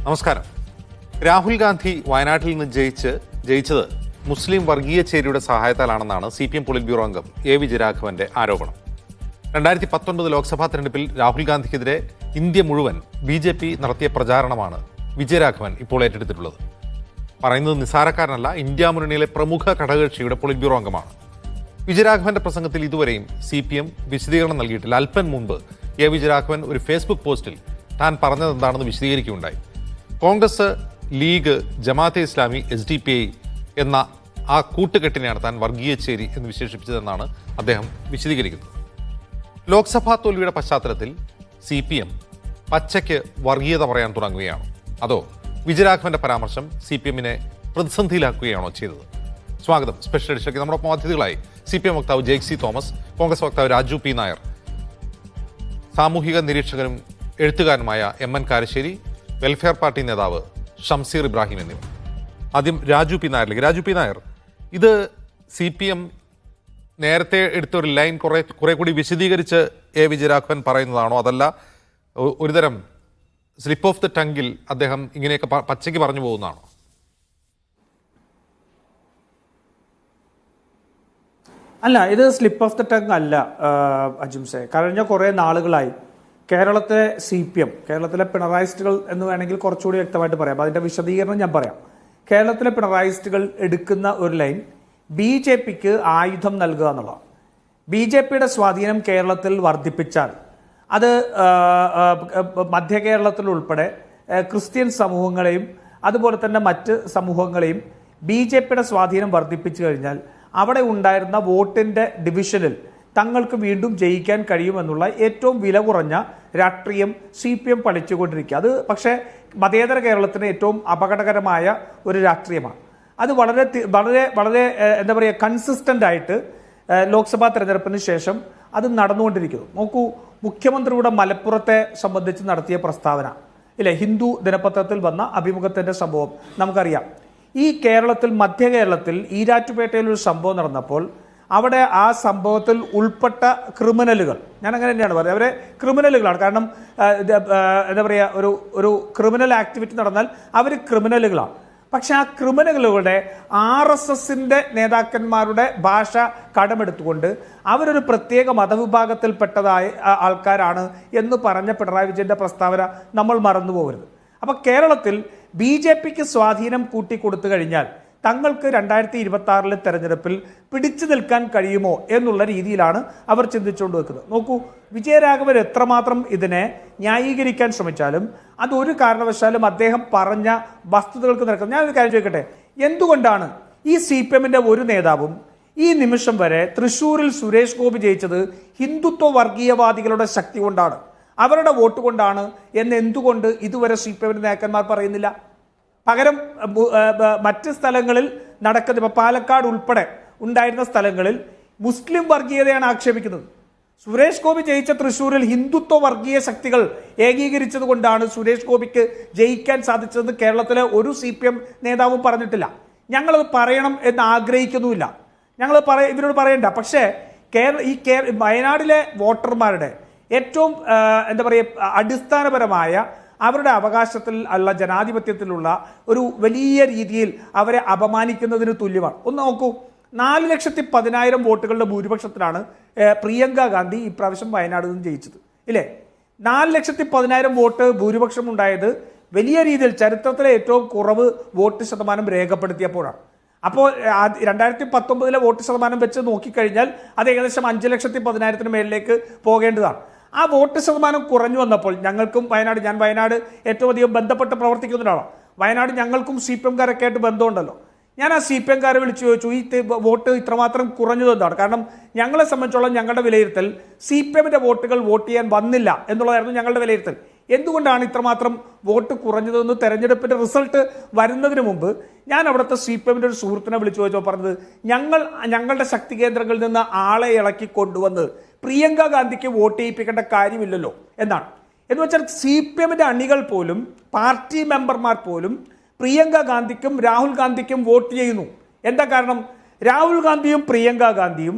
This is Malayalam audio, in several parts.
നമസ്കാരം. രാഹുൽ ഗാന്ധി വയനാട്ടിൽ നിന്ന് ജയിച്ചത് മുസ്ലിം വർഗീയ ചേരിയുടെ സഹായത്താലാണെന്നാണ് CPM പോളിറ്റ് ബ്യൂറോ അംഗം എ വിജയരാഘവന്റെ ആരോപണം. 2019 ലോക്സഭാ തെരഞ്ഞെടുപ്പിൽ രാഹുൽ ഗാന്ധിക്കെതിരെ ഇന്ത്യ മുഴുവൻ BJP നടത്തിയ പ്രചാരണമാണ് വിജയരാഘവൻ ഇപ്പോൾ ഏറ്റെടുത്തിട്ടുള്ളത്. പറയുന്നത് നിസ്സാരക്കാരനല്ല, ഇന്ത്യ മുന്നണിയിലെ പ്രമുഖ ഘടകകക്ഷിയുടെ പോളിറ്റ് ബ്യൂറോ അംഗമാണ്. വിജയരാഘവന്റെ പ്രസംഗത്തിൽ ഇതുവരെയും CPM വിശദീകരണം നൽകിയിട്ടില്ല. അല്പം മുമ്പ് എ വിജയരാഘവൻ ഒരു ഫേസ്ബുക്ക് പോസ്റ്റിൽ താൻ പറഞ്ഞതെന്താണെന്ന് വിശദീകരിക്കുകയുണ്ടായി. കോൺഗ്രസ്, ലീഗ്, ജമാഅത്തെ ഇസ്ലാമി, SDPI എന്ന ആ കൂട്ടുകെട്ടിനെയാണ് താൻ വർഗീയ ചേരി എന്ന് വിശേഷിപ്പിച്ചതെന്നാണ് അദ്ദേഹം വിശദീകരിക്കുന്നത്. ലോക്സഭാ തോൽവിയുടെ പശ്ചാത്തലത്തിൽ CPM പച്ചയ്ക്ക് വർഗീയത പറയാൻ തുടങ്ങുകയാണോ, അതോ വിജയരാഘവന്റെ പരാമർശം CPMനെ പ്രതിസന്ധിയിലാക്കുകയാണോ ചെയ്തത്? സ്വാഗതം. സ്പെഷ്യൽ എഡിഷനിലേക്ക് നമ്മുടെ അതിഥികളായി CPM വക്താവ് ജെയ്സി തോമസ്, കോൺഗ്രസ് വക്താവ് രാജു പി നായർ, സാമൂഹിക നിരീക്ഷകനും എഴുത്തുകാരനുമായ MN കാരശ്ശേരി, വെൽഫെയർ പാർട്ടി നേതാവ് ഷംസീർ ഇബ്രാഹിം എന്നിവർ. ആദ്യം രാജു പി നായരിലേക്ക്. രാജു പി നായർ, ഇത് CPM നേരത്തെ എടുത്തൊരു ലൈൻ കുറെ കൂടി വിശദീകരിച്ച് എ വിജയരാഘവൻ പറയുന്നതാണോ, അതല്ല ഒരുതരം സ്ലിപ്പ് ഓഫ് ദ ടങ്കിൽ അദ്ദേഹം ഇങ്ങനെയൊക്കെ പച്ചയ്ക്ക് പറഞ്ഞു പോകുന്നതാണോ? അല്ല, ഇത് സ്ലിപ്പ് ഓഫ് ദ ടങ് അല്ല അജിംസെ. കഴിഞ്ഞ കുറേ നാളുകളായി കേരളത്തെ CPM, കേരളത്തിലെ പിണറായിസ്റ്റുകൾ എന്ന് വേണമെങ്കിൽ കുറച്ചുകൂടി വ്യക്തമായിട്ട് പറയാം, അതിൻ്റെ വിശദീകരണം ഞാൻ പറയാം. കേരളത്തിലെ പിണറായിസ്റ്റുകൾ എടുക്കുന്ന ഒരു ലൈൻ BJPക്ക് ആയുധം നൽകുക എന്നുള്ളതാണ്. BJPയുടെ സ്വാധീനം കേരളത്തിൽ വർദ്ധിപ്പിച്ചാൽ അത് മധ്യ കേരളത്തിൽ ഉൾപ്പെടെ ക്രിസ്ത്യൻ സമൂഹങ്ങളെയും അതുപോലെ തന്നെ മറ്റ് സമൂഹങ്ങളെയും BJPയുടെ സ്വാധീനം വർദ്ധിപ്പിച്ചു കഴിഞ്ഞാൽ അവിടെ ഉണ്ടായിരുന്ന വോട്ടിൻ്റെ ഡിവിഷനിൽ തങ്ങൾക്ക് വീണ്ടും ജയിക്കാൻ കഴിയുമെന്നുള്ള ഏറ്റവും വില കുറഞ്ഞ രാഷ്ട്രീയം CPM പഠിച്ചുകൊണ്ടിരിക്കുക. അത് പക്ഷേ മതേതര കേരളത്തിന് ഏറ്റവും അപകടകരമായ ഒരു രാഷ്ട്രീയമാണ്. അത് വളരെ വളരെ വളരെ എന്താ പറയുക, കൺസിസ്റ്റൻ്റ് ആയിട്ട് ലോക്സഭാ തെരഞ്ഞെടുപ്പിന് ശേഷം അത് നടന്നുകൊണ്ടിരിക്കുന്നു. നോക്കൂ, മുഖ്യമന്ത്രിയുടെ മലപ്പുറത്തെ സംബന്ധിച്ച് നടത്തിയ പ്രസ്താവന ഇല്ലേ, ഹിന്ദു ദിനപത്രത്തിൽ വന്ന അഭിമുഖത്തിൻ്റെ സംഭവം നമുക്കറിയാം. ഈ കേരളത്തിൽ, മധ്യ കേരളത്തിൽ ഈരാറ്റുപേട്ടയിൽ ഒരു സംഭവം നടന്നപ്പോൾ അവിടെ ആ സംഭവത്തിൽ ഉൾപ്പെട്ട ക്രിമിനലുകൾ, ഞാൻ അങ്ങനെ തന്നെയാണ് പറയുന്നത്, അവരെ ക്രിമിനലുകളാണ്. കാരണം എന്താ പറയുക, ഒരു ക്രിമിനൽ ആക്ടിവിറ്റി നടന്നാൽ അവർ ക്രിമിനലുകളാണ്. പക്ഷെ ആ ക്രിമിനലുകളുടെ RSSന്റെ നേതാക്കന്മാരുടെ ഭാഷ കടമെടുത്തുകൊണ്ട് അവരൊരു പ്രത്യേക മതവിഭാഗത്തിൽപ്പെട്ടതായ ആൾക്കാരാണ് എന്ന് പറഞ്ഞ പിണറായി വിജയന്റെ പ്രസ്താവന നമ്മൾ മറന്നു പോകരുത്. അപ്പോൾ കേരളത്തിൽ BJPക്ക് സ്വാധീനം കൂട്ടിക്കൊടുത്തു കഴിഞ്ഞാൽ തങ്ങൾക്ക് 2026 തെരഞ്ഞെടുപ്പിൽ പിടിച്ചു നിൽക്കാൻ കഴിയുമോ എന്നുള്ള രീതിയിലാണ് അവർ ചിന്തിച്ചുകൊണ്ട് വെക്കുന്നത്. നോക്കൂ, വിജയരാഘവൻ എത്രമാത്രം ഇതിനെ ന്യായീകരിക്കാൻ ശ്രമിച്ചാലും അതൊരു കാരണവശാലും അദ്ദേഹം പറഞ്ഞ വസ്തുതകൾക്ക് നിരക്കുന്നത്. ഞാനൊരു കാര്യം ചോദിക്കട്ടെ, എന്തുകൊണ്ടാണ് ഈ CPMന്റെ ഒരു നേതാവും ഈ നിമിഷം വരെ തൃശ്ശൂരിൽ സുരേഷ് ഗോപി ജയിച്ചത് ഹിന്ദുത്വ വർഗീയവാദികളുടെ ശക്തി കൊണ്ടാണ്, അവരുടെ വോട്ട് കൊണ്ടാണ് എന്ന് എന്തുകൊണ്ട് ഇതുവരെ CPMന്റെ നേതാക്കന്മാർ പറയുന്നില്ല? പകരം മറ്റ് സ്ഥലങ്ങളിൽ നടക്കുന്ന, ഇപ്പോൾ പാലക്കാട് ഉൾപ്പെടെ ഉണ്ടായിരുന്ന സ്ഥലങ്ങളിൽ മുസ്ലിം വർഗീയതയാണ് ആക്ഷേപിക്കുന്നത്. സുരേഷ് ഗോപി ജയിച്ച തൃശ്ശൂരിൽ ഹിന്ദുത്വ വർഗീയ ശക്തികൾ ഏകീകരിച്ചത് കൊണ്ടാണ് സുരേഷ് ഗോപിക്ക് ജയിക്കാൻ സാധിച്ചതെന്ന് കേരളത്തിലെ ഒരു CPM നേതാവും പറഞ്ഞിട്ടില്ല. ഞങ്ങളത് പറയണം എന്ന് ആഗ്രഹിക്കുന്നുമില്ല, ഇവരോട് പറയണ്ട. പക്ഷേ വയനാട്ടിലെ വോട്ടർമാരുടെ ഏറ്റവും എന്താ പറയുക, അടിസ്ഥാനപരമായ അവരുടെ അവകാശത്തിൽ അല്ല, ജനാധിപത്യത്തിലുള്ള ഒരു വലിയ രീതിയിൽ അവരെ അപമാനിക്കുന്നതിന് തുല്യമാണ്. ഒന്ന് നോക്കൂ, 4,10,000 വോട്ടുകളുടെ ഭൂരിപക്ഷത്തിലാണ് പ്രിയങ്ക ഗാന്ധി ഇപ്രാവശ്യം വയനാട് നിന്ന് ജയിച്ചത് ഇല്ലേ. 4,10,000 വോട്ട് ഭൂരിപക്ഷം ഉണ്ടായത് വലിയ രീതിയിൽ ചരിത്രത്തിലെ ഏറ്റവും കുറവ് വോട്ട് ശതമാനം രേഖപ്പെടുത്തിയപ്പോഴാണ്. അപ്പോൾ 2019 വോട്ട് ശതമാനം വെച്ച് നോക്കിക്കഴിഞ്ഞാൽ അത് ഏകദേശം 5,10,000 മേലിലേക്ക് പോകേണ്ടതാണ്. ആ വോട്ട് ശതമാനം കുറഞ്ഞു വന്നപ്പോൾ ഞങ്ങൾക്കും ഞാൻ വയനാട് ഏറ്റവും അധികം ബന്ധപ്പെട്ട് പ്രവർത്തിക്കുന്ന ഒരാളാണ്. വയനാട് ഞങ്ങൾക്കും CPMകാരൊക്കെ ആയിട്ട് ബന്ധമുണ്ടല്ലോ. ഞാൻ ആ CPMകാരെ വിളിച്ചു ചോദിച്ചു, ഈ വോട്ട് ഇത്രമാത്രം കുറഞ്ഞത് എന്താണ്? കാരണം ഞങ്ങളെ സംബന്ധിച്ചോളം ഞങ്ങളുടെ വിലയിരുത്തൽ CPMന്റെ വോട്ടുകൾ വോട്ട് ചെയ്യാൻ വന്നില്ല എന്നുള്ളതായിരുന്നു ഞങ്ങളുടെ വിലയിരുത്തൽ. എന്തുകൊണ്ടാണ് ഇത്രമാത്രം വോട്ട് കുറഞ്ഞതെന്ന് തെരഞ്ഞെടുപ്പിന്റെ റിസൾട്ട് വരുന്നതിന് മുമ്പ് ഞാൻ അവിടുത്തെ CPMന്റെ ഒരു സുഹൃത്തിനെ വിളിച്ചു ചോദിച്ചപ്പോൾ പറഞ്ഞത്, ഞങ്ങളുടെ ശക്തി കേന്ദ്രങ്ങളിൽ നിന്ന് ആളെ ഇളക്കി കൊണ്ടുവന്ന് പ്രിയങ്ക ഗാന്ധിക്ക് വോട്ട് ചെയ്യിപ്പിക്കേണ്ട കാര്യമില്ലല്ലോ എന്നാണ്. എന്ന് വെച്ചാൽ CPMന്റെ അണികൾ പോലും, പാർട്ടി മെമ്പർമാർ പോലും പ്രിയങ്ക ഗാന്ധിക്കും രാഹുൽ ഗാന്ധിക്കും വോട്ട് ചെയ്യുന്നു. എന്താ കാരണം? രാഹുൽ ഗാന്ധിയും പ്രിയങ്ക ഗാന്ധിയും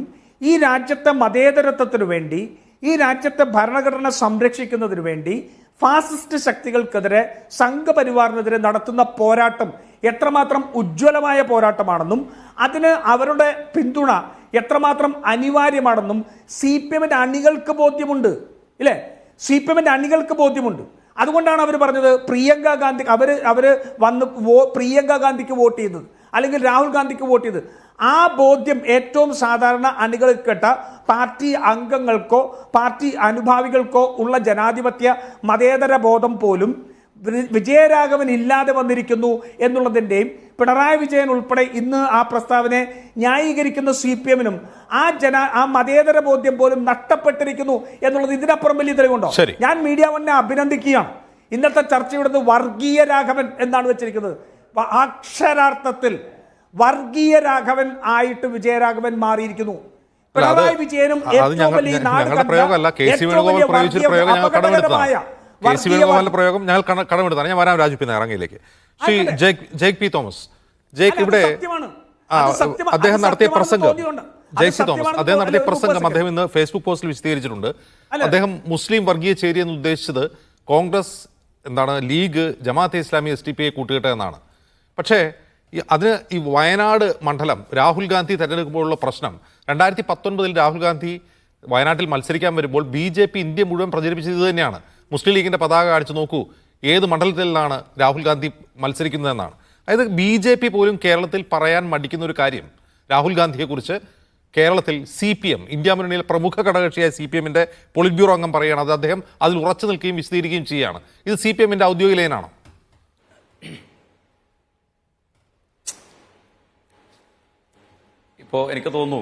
ഈ രാജ്യത്തെ മതേതരത്വത്തിനു വേണ്ടി, ഈ രാജ്യത്തെ ഭരണഘടന സംരക്ഷിക്കുന്നതിന് വേണ്ടി ഫാസിസ്റ്റ് ശക്തികൾക്കെതിരെ സംഘപരിവാറിനെതിരെ നടത്തുന്ന പോരാട്ടം എത്രമാത്രം ഉജ്ജ്വലമായ പോരാട്ടമാണെന്നും അതിന് അവരുടെ പിന്തുണ എത്രമാത്രം അനിവാര്യമാണെന്നും CPM-ന്റെ അണികൾക്ക് ബോധ്യമുണ്ട്, ഇല്ലേ? CPM-ന്റെ അണികൾക്ക് ബോധ്യമുണ്ട്. അതുകൊണ്ടാണ് അവർ പറഞ്ഞത് പ്രിയങ്ക ഗാന്ധി അവര് വന്ന് പ്രിയങ്ക ഗാന്ധിക്ക് വോട്ട് ചെയ്തത്, അല്ലെങ്കിൽ രാഹുൽ ഗാന്ധിക്ക് വോട്ട് ചെയ്തത്. ആ ബോധ്യം ഏറ്റവും സാധാരണ അണികൾപ്പെട്ട പാർട്ടി അംഗങ്ങൾക്കോ പാർട്ടി അനുഭാവികൾക്കോ ഉള്ള ജനാധിപത്യ മതേതര ബോധം പോലും വിജയരാഘവൻ ഇല്ലാതെ വന്നിരിക്കുന്നു എന്നുള്ളതിൻ്റെയും പിണറായി വിജയൻ ഉൾപ്പെടെ ഇന്ന് ആ പ്രസ്താവനയെ ന്യായീകരിക്കുന്ന CPM-നും ആ മതേതര ബോധ്യം പോലും നഷ്ടപ്പെട്ടിരിക്കുന്നു എന്നുള്ളത് ഇതിനപ്പുറം വലിയ തെളിവുണ്ടോ? ഞാൻ മീഡിയ വണ്ണിനെ അഭിനന്ദിക്കുകയാണ്. ഇന്നത്തെ ചർച്ചയുടെ വർഗീയ രാഘവൻ എന്നാണ് വെച്ചിരിക്കുന്നത്. അക്ഷരാർത്ഥത്തിൽ വർഗീയ രാഘവൻ ആയിട്ട് വിജയരാഘവൻ മാറിയിരിക്കുന്നു. പിണറായി വിജയനും പ്രയോഗം ഞങ്ങൾ കടമെടുത്താണ്. ഞാൻ വരാം രാജു പിന്നെ ഇറങ്ങിയിലേക്ക്. ശ്രീ ജേക്ക് പി തോമസ്, ഇവിടെ അദ്ദേഹം നടത്തിയ പ്രസംഗം, ജേക്സി തോമസ് അദ്ദേഹം നടത്തിയ പ്രസംഗം അദ്ദേഹം ഇന്ന് ഫേസ്ബുക്ക് പോസ്റ്റിൽ വിശദീകരിച്ചിട്ടുണ്ട്. അദ്ദേഹം മുസ്ലിം വർഗീയ ചേരി എന്ന് ഉദ്ദേശിച്ചത് കോൺഗ്രസ്, ലീഗ്, ജമാഅത്തെ ഇസ്ലാമി, SDPI കൂട്ടുകെട്ട് എന്നാണ്. പക്ഷേ അതിന് ഈ വയനാട് മണ്ഡലം രാഹുൽ ഗാന്ധി തെരഞ്ഞെടുക്കുമ്പോഴുള്ള പ്രശ്നം, 2019 രാഹുൽ ഗാന്ധി വയനാട്ടിൽ മത്സരിക്കാൻ വരുമ്പോൾ BJP ഇന്ത്യ മുഴുവൻ പ്രചരിപ്പിച്ചത് ഇത് തന്നെയാണ്. മുസ്ലിം ലീഗിന്റെ പതാക കാണിച്ചു നോക്കൂ, ഏത് മണ്ഡലത്തിലാണ് രാഹുൽ ഗാന്ധി മത്സരിക്കുന്നതെന്നാണ്. അതായത് BJP പോലും കേരളത്തിൽ പറയാൻ മടിക്കുന്ന ഒരു കാര്യം, രാഹുൽ ഗാന്ധിയെക്കുറിച്ച് കേരളത്തിൽ CPM, ഇന്ത്യ മുന്നണിയിലെ പ്രമുഖ ഘടകകക്ഷിയായ CPM-ന്റെ പോളിറ്റ് ബ്യൂറോ അംഗം പറയുകയാണ്. അത് അദ്ദേഹം അതിൽ ഉറച്ചു നിൽക്കുകയും വിശദീകരിക്കുകയും ചെയ്യുകയാണ്. ഇത് CPM-ന്റെ ഔദ്യോഗിക ലൈനാണോ? ഇപ്പോൾ എനിക്ക് തോന്നുന്നു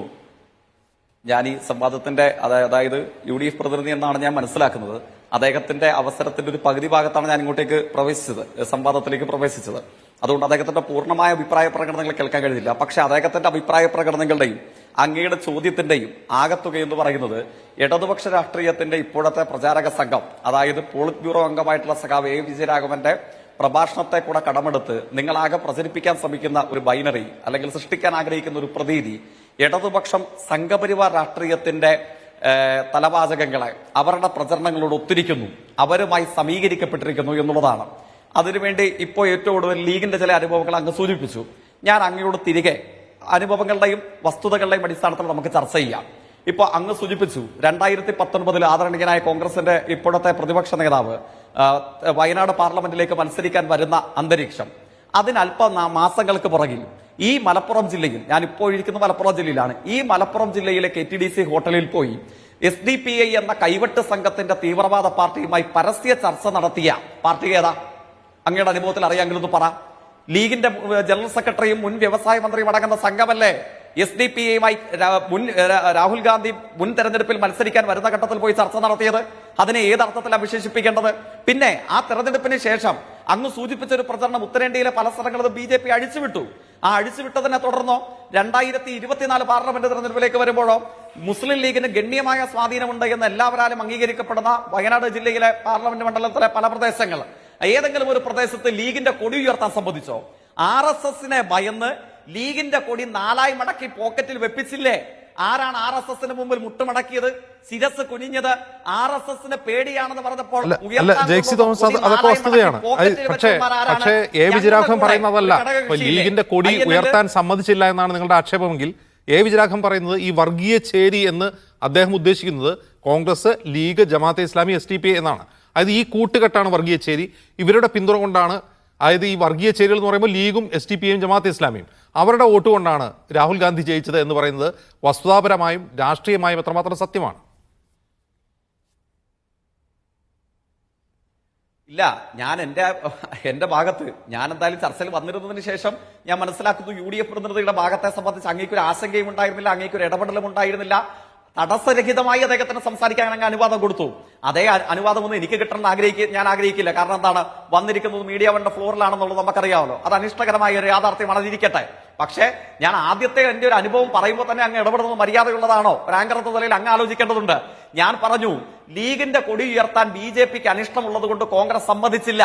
ഞാൻ ഈ സംവാദത്തിന്റെ അതായത് UDF പ്രതിനിധി എന്നാണ് ഞാൻ മനസ്സിലാക്കുന്നത്. അദ്ദേഹത്തിന്റെ അവസരത്തിന്റെ ഒരു പകുതി ഭാഗത്താണ് ഞാൻ ഇങ്ങോട്ടേക്ക് പ്രവേശിച്ചത്, സംവാദത്തിലേക്ക് പ്രവേശിച്ചത്. അതുകൊണ്ട് അദ്ദേഹത്തിന്റെ പൂർണ്ണമായ അഭിപ്രായ പ്രകടനങ്ങൾ കേൾക്കാൻ കഴിയില്ല. പക്ഷെ അദ്ദേഹത്തിന്റെ അഭിപ്രായ പ്രകടനങ്ങളുടെയും അങ്ങയുടെ ചോദ്യത്തിന്റെയും ആകത്തുക എന്ന് പറയുന്നത് ഇടതുപക്ഷ രാഷ്ട്രീയത്തിന്റെ ഇപ്പോഴത്തെ പ്രചാരക സംഘം, അതായത് പോളിറ്റ് ബ്യൂറോ അംഗമായിട്ടുള്ള സഖാവ് A വിജയരാഘവന്റെ പ്രഭാഷണത്തെ കൂടെ കടമെടുത്ത് നിങ്ങളാകെ പ്രചരിപ്പിക്കാൻ ശ്രമിക്കുന്ന ഒരു ബൈനറി, അല്ലെങ്കിൽ സൃഷ്ടിക്കാൻ ആഗ്രഹിക്കുന്ന ഒരു പ്രതീതി, ഇടതുപക്ഷം സംഘപരിവാർ രാഷ്ട്രീയത്തിന്റെ തലവാചകങ്ങളെ അവരുടെ പ്രചരണങ്ങളോട് ഒത്തിരിക്കുന്നു, അവരുമായി സമീകരിക്കപ്പെട്ടിരിക്കുന്നു എന്നുള്ളതാണ്. അതിനുവേണ്ടി ഇപ്പോൾ ഏറ്റവും കൂടുതൽ ലീഗിന്റെ ചില അനുഭവങ്ങൾ അങ്ങ് സൂചിപ്പിച്ചു. ഞാൻ അങ്ങയോട് തിരികെ അനുഭവങ്ങളുടെയും വസ്തുതകളുടെയും അടിസ്ഥാനത്തിൽ നമുക്ക് ചർച്ച ചെയ്യാം. ഇപ്പൊ അങ്ങ് സൂചിപ്പിച്ചു 2019 ആദരണീയനായ കോൺഗ്രസിന്റെ ഇപ്പോഴത്തെ പ്രതിപക്ഷ നേതാവ് വയനാട് പാർലമെന്റിലേക്ക് മത്സരിക്കാൻ വരുന്ന അന്തരീക്ഷം. അതിനല്പം മാസങ്ങൾക്ക് പുറകിൽ ഈ മലപ്പുറം ജില്ലയിൽ, ഞാൻ ഇപ്പോൾ ഇരിക്കുന്ന മലപ്പുറം ജില്ലയിലാണ്, ഈ മലപ്പുറം ജില്ലയിലെ KTDC ഹോട്ടലിൽ പോയി SDPI എന്ന കൈവെട്ട് സംഘത്തിന്റെ തീവ്രവാദ പാർട്ടിയുമായി പരസ്യ ചർച്ച നടത്തിയ പാർട്ടി ഏതാ? അങ്ങയുടെ അനുഭവത്തിൽ അറിയാമെങ്കിലൊന്ന് പറ. ലീഗിന്റെ ജനറൽ സെക്രട്ടറിയും മുൻ വ്യവസായ മന്ത്രിയും അടങ്ങുന്ന സംഘമല്ലേ SDPI-യുമായി രാഹുൽ ഗാന്ധി മുൻ തെരഞ്ഞെടുപ്പിൽ മത്സരിക്കാൻ വരുന്ന ഘട്ടത്തിൽ പോയി ചർച്ച നടത്തിയത്? അതിനെ ഏതർത്ഥത്തിലാണ് വിശേഷിപ്പിക്കേണ്ടത്? പിന്നെ ആ തെരഞ്ഞെടുപ്പിന് ശേഷം അങ്ങ് സൂചിപ്പിച്ച ഒരു പ്രചരണം ഉത്തരേന്ത്യയിലെ പല സ്ഥലങ്ങളും BJP അഴിച്ചുവിട്ടു. ആ അഴിച്ചുവിട്ടതിനെ തുടർന്നോ 2024 പാർലമെന്റ് തെരഞ്ഞെടുപ്പിലേക്ക് വരുമ്പോഴോ മുസ്ലിം ലീഗിന് ഗണ്യമായ സ്വാധീനമുണ്ട് എന്ന് എല്ലാവരും അംഗീകരിക്കപ്പെടുന്ന വയനാട് ജില്ലയിലെ പാർലമെന്റ് മണ്ഡലത്തിലെ പല പ്രദേശങ്ങൾ, ഏതെങ്കിലും ഒരു പ്രദേശത്ത് ലീഗിന്റെ കൊടി ഉയർത്താൻ സംബന്ധിച്ചോ? RSSനെ ഭയന്ന് ലീഗിന്റെ കൊടി 4 മടക്കി പോക്കറ്റിൽ വെപ്പിച്ചില്ലേ? ആരാണ് RSSന് മുമ്പിൽ മുട്ടുമടക്കിയത്, ശിരസ് കുനിഞ്ഞത്? RSSന് പേടിയാണെന്ന് പറഞ്ഞപ്പോൾ ജേക്സി തോമസ് അതൊക്കെ വസ്തുതയാണ്. പക്ഷേ A വിജയരാഘവൻ പറയുന്നതല്ല. ലീഗിന്റെ കൊടി ഉയർത്താൻ സമ്മതിച്ചില്ല എന്നാണ് നിങ്ങളുടെ ആക്ഷേപമെങ്കിൽ A വിജയരാഘവൻ പറയുന്നത് ഈ വർഗീയ ചേരി എന്ന് അദ്ദേഹം ഉദ്ദേശിക്കുന്നത് കോൺഗ്രസ്, ലീഗ്, ജമാഅത്തെ ഇസ്ലാമി, SDPI എന്നാണ്. അതായത് ഈ കൂട്ടുകെട്ടാണ് വർഗീയ ചേരി. ഇവരുടെ പിന്തുണ കൊണ്ടാണ്, അതായത് ഈ വർഗീയ ചേരികൾ എന്ന് പറയുമ്പോൾ ലീഗും SDPIയും ജമാഅത്തെ ഇസ്ലാമിയും അവരുടെ വോട്ട് കൊണ്ടാണ് രാഹുൽ ഗാന്ധി ജയിച്ചത് എന്ന് പറയുന്നത് വസ്തുതാപരമായും രാഷ്ട്രീയമായും എത്രമാത്രം സത്യമാണ്? ഇല്ല, ഞാൻ എന്റെ ഭാഗത്ത് ഞാൻ എന്തായാലും ചർച്ചയിൽ വന്നിരുന്നതിന് ശേഷം ഞാൻ മനസ്സിലാക്കുന്നു UDF പ്രതിനിധിയുടെ ഭാഗത്തെ സംബന്ധിച്ച് അങ്ങേക്കൊരു ആശങ്കയും ഉണ്ടായിരുന്നില്ല, അങ്ങേക്കൊരു ഇടപെടലും ഉണ്ടായിരുന്നില്ല. തടസ്സരഹിതമായി അദ്ദേഹത്തിന് സംസാരിക്കാൻ അങ്ങ് അനുവാദം കൊടുത്തു. അതേ അനുവാദമൊന്നും എനിക്ക് കിട്ടണമെന്ന് ഞാൻ ആഗ്രഹിക്കില്ല. കാരണം എന്താണ്, വന്നിരിക്കുന്നത് മീഡിയ വണ്ണിന്റെ ഫ്ലോറിലാണെന്നുള്ളത് നമുക്കറിയാമല്ലോ. അത് അനിഷ്ടകരമായ ഒരു യാഥാർത്ഥ്യമാണ്, അതിരിക്കട്ടെ. പക്ഷേ ഞാൻ ആദ്യത്തെ എന്റെ ഒരു അനുഭവം പറയുമ്പോൾ തന്നെ അങ്ങ് ഇടപെടുന്നത് മര്യാദയുള്ളതാണോ? ഒരു ആങ്കർ എന്ന നിലയിൽ അങ്ങ് ആലോചിക്കേണ്ടതുണ്ട്. ഞാൻ പറഞ്ഞു, ലീഗിന്റെ കൊടി ഉയർത്താൻ BJPക്ക് അനിഷ്ടമുള്ളത് കൊണ്ട് കോൺഗ്രസ് സമ്മതിച്ചില്ല.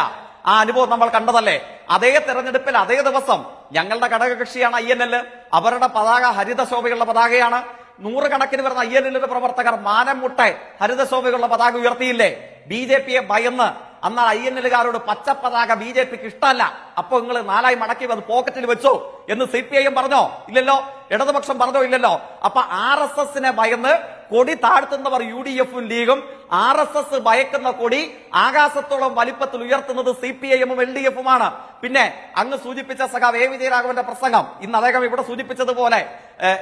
ആ അനുഭവം നമ്മൾ കണ്ടതല്ലേ? അതേ തെരഞ്ഞെടുപ്പിൽ അതേ ദിവസം ഞങ്ങളുടെ ഘടകകക്ഷിയാണ് INL, അവരുടെ പതാക ഹരിതശോഭയുള്ള പതാകയാണ്. 100 കണക്കിന് വരുന്ന INL പ്രവർത്തകർ മാനം മുട്ടെ ഹരിതശോഭയുള്ള പതാക ഉയർത്തിയില്ലേ? BJPയെ ഭയന്ന് എന്നാൽ INL-കാരോട് പച്ചപ്പതാക BJP-ക്ക് ഇഷ്ടമല്ല, അപ്പൊ നിങ്ങൾ 4 ആയി മടക്കി അത് പോക്കറ്റിൽ വെച്ചോ എന്ന് CPIM പറഞ്ഞോ? ഇല്ലല്ലോ. ഇടതുപക്ഷം പറഞ്ഞോ? ഇല്ലല്ലോ. അപ്പൊ RSS-നെ ഭയന്ന് കൊടി താഴ്ത്തുന്നവർ UDF-ഉം ലീഗും, RSS ഭയക്കുന്ന കൊടി ആകാശത്തോളം വലിപ്പത്തിൽ ഉയർത്തുന്നത് CPIM-ഉം LDF-ഉമാണ്. പിന്നെ അങ്ങ് സൂചിപ്പിച്ച സഖാവ് A. വിജയരാഘവന്റെ പ്രസംഗം, ഇന്ന് അദ്ദേഹം ഇവിടെ സൂചിപ്പിച്ചതുപോലെ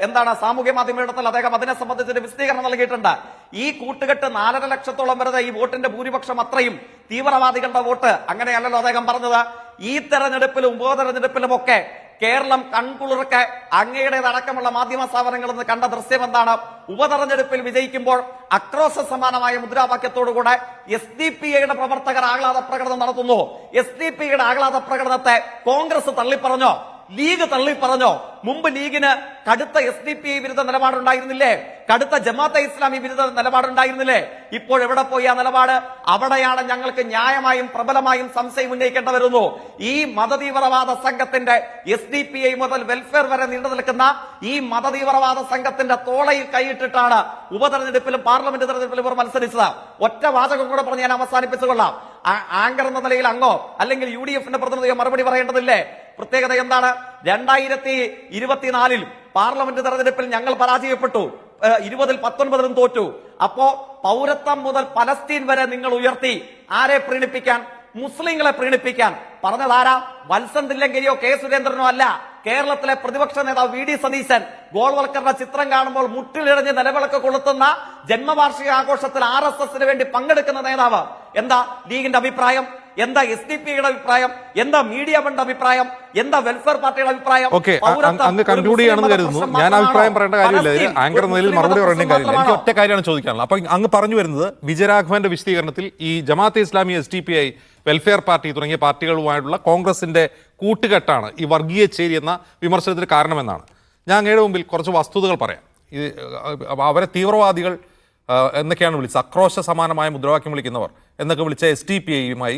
എന്താണ് സാമൂഹ്യ മാധ്യമത്തിൽ അദ്ദേഹം അതിനെ സംബന്ധിച്ചൊരു വിശദീകരണം നൽകിയിട്ടുണ്ട്. ഈ കൂട്ടുകെട്ട് 4.5 ലക്ഷത്തോളം വരുന്ന ഈ വോട്ടിന്റെ ഭൂരിപക്ഷം അത്രയും തീവ്രവാദികളുടെ വോട്ട്, അങ്ങനെയല്ലല്ലോ അദ്ദേഹം പറഞ്ഞത്. ഈ തെരഞ്ഞെടുപ്പിലും ഉപതെരഞ്ഞെടുപ്പിലും ഒക്കെ കേരളം കൺകുളിർക്കെ അങ്ങയുടേതടക്കമുള്ള മാധ്യമ സ്ഥാപനങ്ങളിൽ നിന്ന് കണ്ട ദൃശ്യം എന്താണ്? ഉപതെരഞ്ഞെടുപ്പിൽ വിജയിക്കുമ്പോൾ ആക്രോശ സമാനമായ മുദ്രാവാക്യത്തോടുകൂടെ SDPIയുടെ പ്രവർത്തകർ ആഹ്ലാദ പ്രകടനം നടത്തുന്നു. SDPIയുടെ ആഹ്ലാദ പ്രകടനത്തെ കോൺഗ്രസ് തള്ളിപ്പറഞ്ഞോ? ലീഗ് തള്ളിപ്പറഞ്ഞോ? മുമ്പ് ലീഗിന് കടുത്ത SDPI വിരുദ്ധ നിലപാടുണ്ടായിരുന്നില്ലേ? കടുത്ത ജമാഅത്തെ ഇസ്ലാമി വിരുദ്ധ നിലപാടുണ്ടായിരുന്നില്ലേ? ഇപ്പോൾ എവിടെ പോയി ആ നിലപാട്? അവിടെയാണ് ഞങ്ങൾക്ക് ന്യായമായും പ്രബലമായും സംശയം ഉന്നയിക്കേണ്ടി വരുന്നു. ഈ മതതീവ്രവാദ സംഘത്തിന്റെ SDPI മുതൽ വെൽഫെയർ വരെ നീണ്ടു നിൽക്കുന്ന ഈ മതതീവ്രവാദ സംഘത്തിന്റെ തോളയിൽ കൈയിട്ടിട്ടാണ് ഉപതെരഞ്ഞെടുപ്പിലും പാർലമെന്റ് തെരഞ്ഞെടുപ്പിലും ഇവർ മത്സരിച്ചത്. ഒറ്റ വാചകം കൂടെ പറഞ്ഞ് ഞാൻ അവസാനിപ്പിച്ചുകൊള്ളാം. ആങ്കർ എന്ന നിലയിൽ അങ്ങോ അല്ലെങ്കിൽ UDF-ന്റെ പ്രതിനിധിയോ മറുപടി പറയേണ്ടതില്ലേ? പ്രത്യേകത എന്താണ്? 2024 പാർലമെന്റ് തെരഞ്ഞെടുപ്പിൽ ഞങ്ങൾ പരാജയപ്പെട്ടു, 20-ൽ 19-ലും തോറ്റു. അപ്പോ പൗരത്വം മുതൽ പലസ്തീൻ വരെ നിങ്ങൾ ഉയർത്തി. ആരെ പ്രീണിപ്പിക്കാൻ? മുസ്ലിങ്ങളെ പ്രീണിപ്പിക്കാൻ. പറഞ്ഞതാരാ? വത്സൻ തില്ലങ്കരിയോ കെ സുരേന്ദ്രനോ അല്ല. കേരളത്തിലെ പ്രതിപക്ഷ നേതാവ് VD സതീശൻ ഗോൾവൽക്കറുടെ ചിത്രം കാണുമ്പോൾ മുട്ടിലിഴഞ്ഞ് നിലവിളക്ക് കൊളുത്തുന്ന ജന്മവാർഷിക ആഘോഷത്തിൽ RSS-ന് വേണ്ടി പങ്കെടുക്കുന്ന നേതാവ്. എന്താ ലീഗിന്റെ അഭിപ്രായം? എന്താ SDPIയുടെ അഭിപ്രായം? എന്താ മീഡിയ ഫണ്ട് അഭിപ്രായം? എന്താ വെൽഫെയർ പാർട്ടിയുടെ അഭിപ്രായം? അങ്ങ് കൺക്ലൂഡ് ചെയ്യാണെന്ന് കരുതുന്നു. ഞാൻ അഭിപ്രായം പറയേണ്ട കാര്യമില്ല. ആങ്കർ എന്നതിൽ മറുപടി പറയേണ്ട കാര്യമില്ല. എനിക്ക് ഒറ്റ കാര്യമാണ് ചോദിക്കാനുള്ളത്. അപ്പൊ അങ്ങ് പറഞ്ഞു വരുന്നത് വിജയരാഘവന്റെ വിശദീകരണത്തിൽ ഈ Jamaat-e-Islami, SDPI, welfare party തുടങ്ങിയ പാർട്ടികളുമായിട്ടുള്ള കോൺഗ്രസിന്റെ കൂട്ടുകെട്ടാണ് ഈ വർഗീയ ചേരി എന്ന വിമർശനത്തിന് കാരണമെന്നാണ്. ഞാൻ അങ്ങയുടെ മുമ്പിൽ കുറച്ച് വസ്തുതകൾ പറയാം. അവരെ തീവ്രവാദികൾ എന്നൊക്കെയാണ് വിളിച്ചത്, ആക്രോശ സമാനമായ മുദ്രാവാക്യം വിളിക്കുന്നവർ എന്നൊക്കെ വിളിച്ച SDPIയുമായി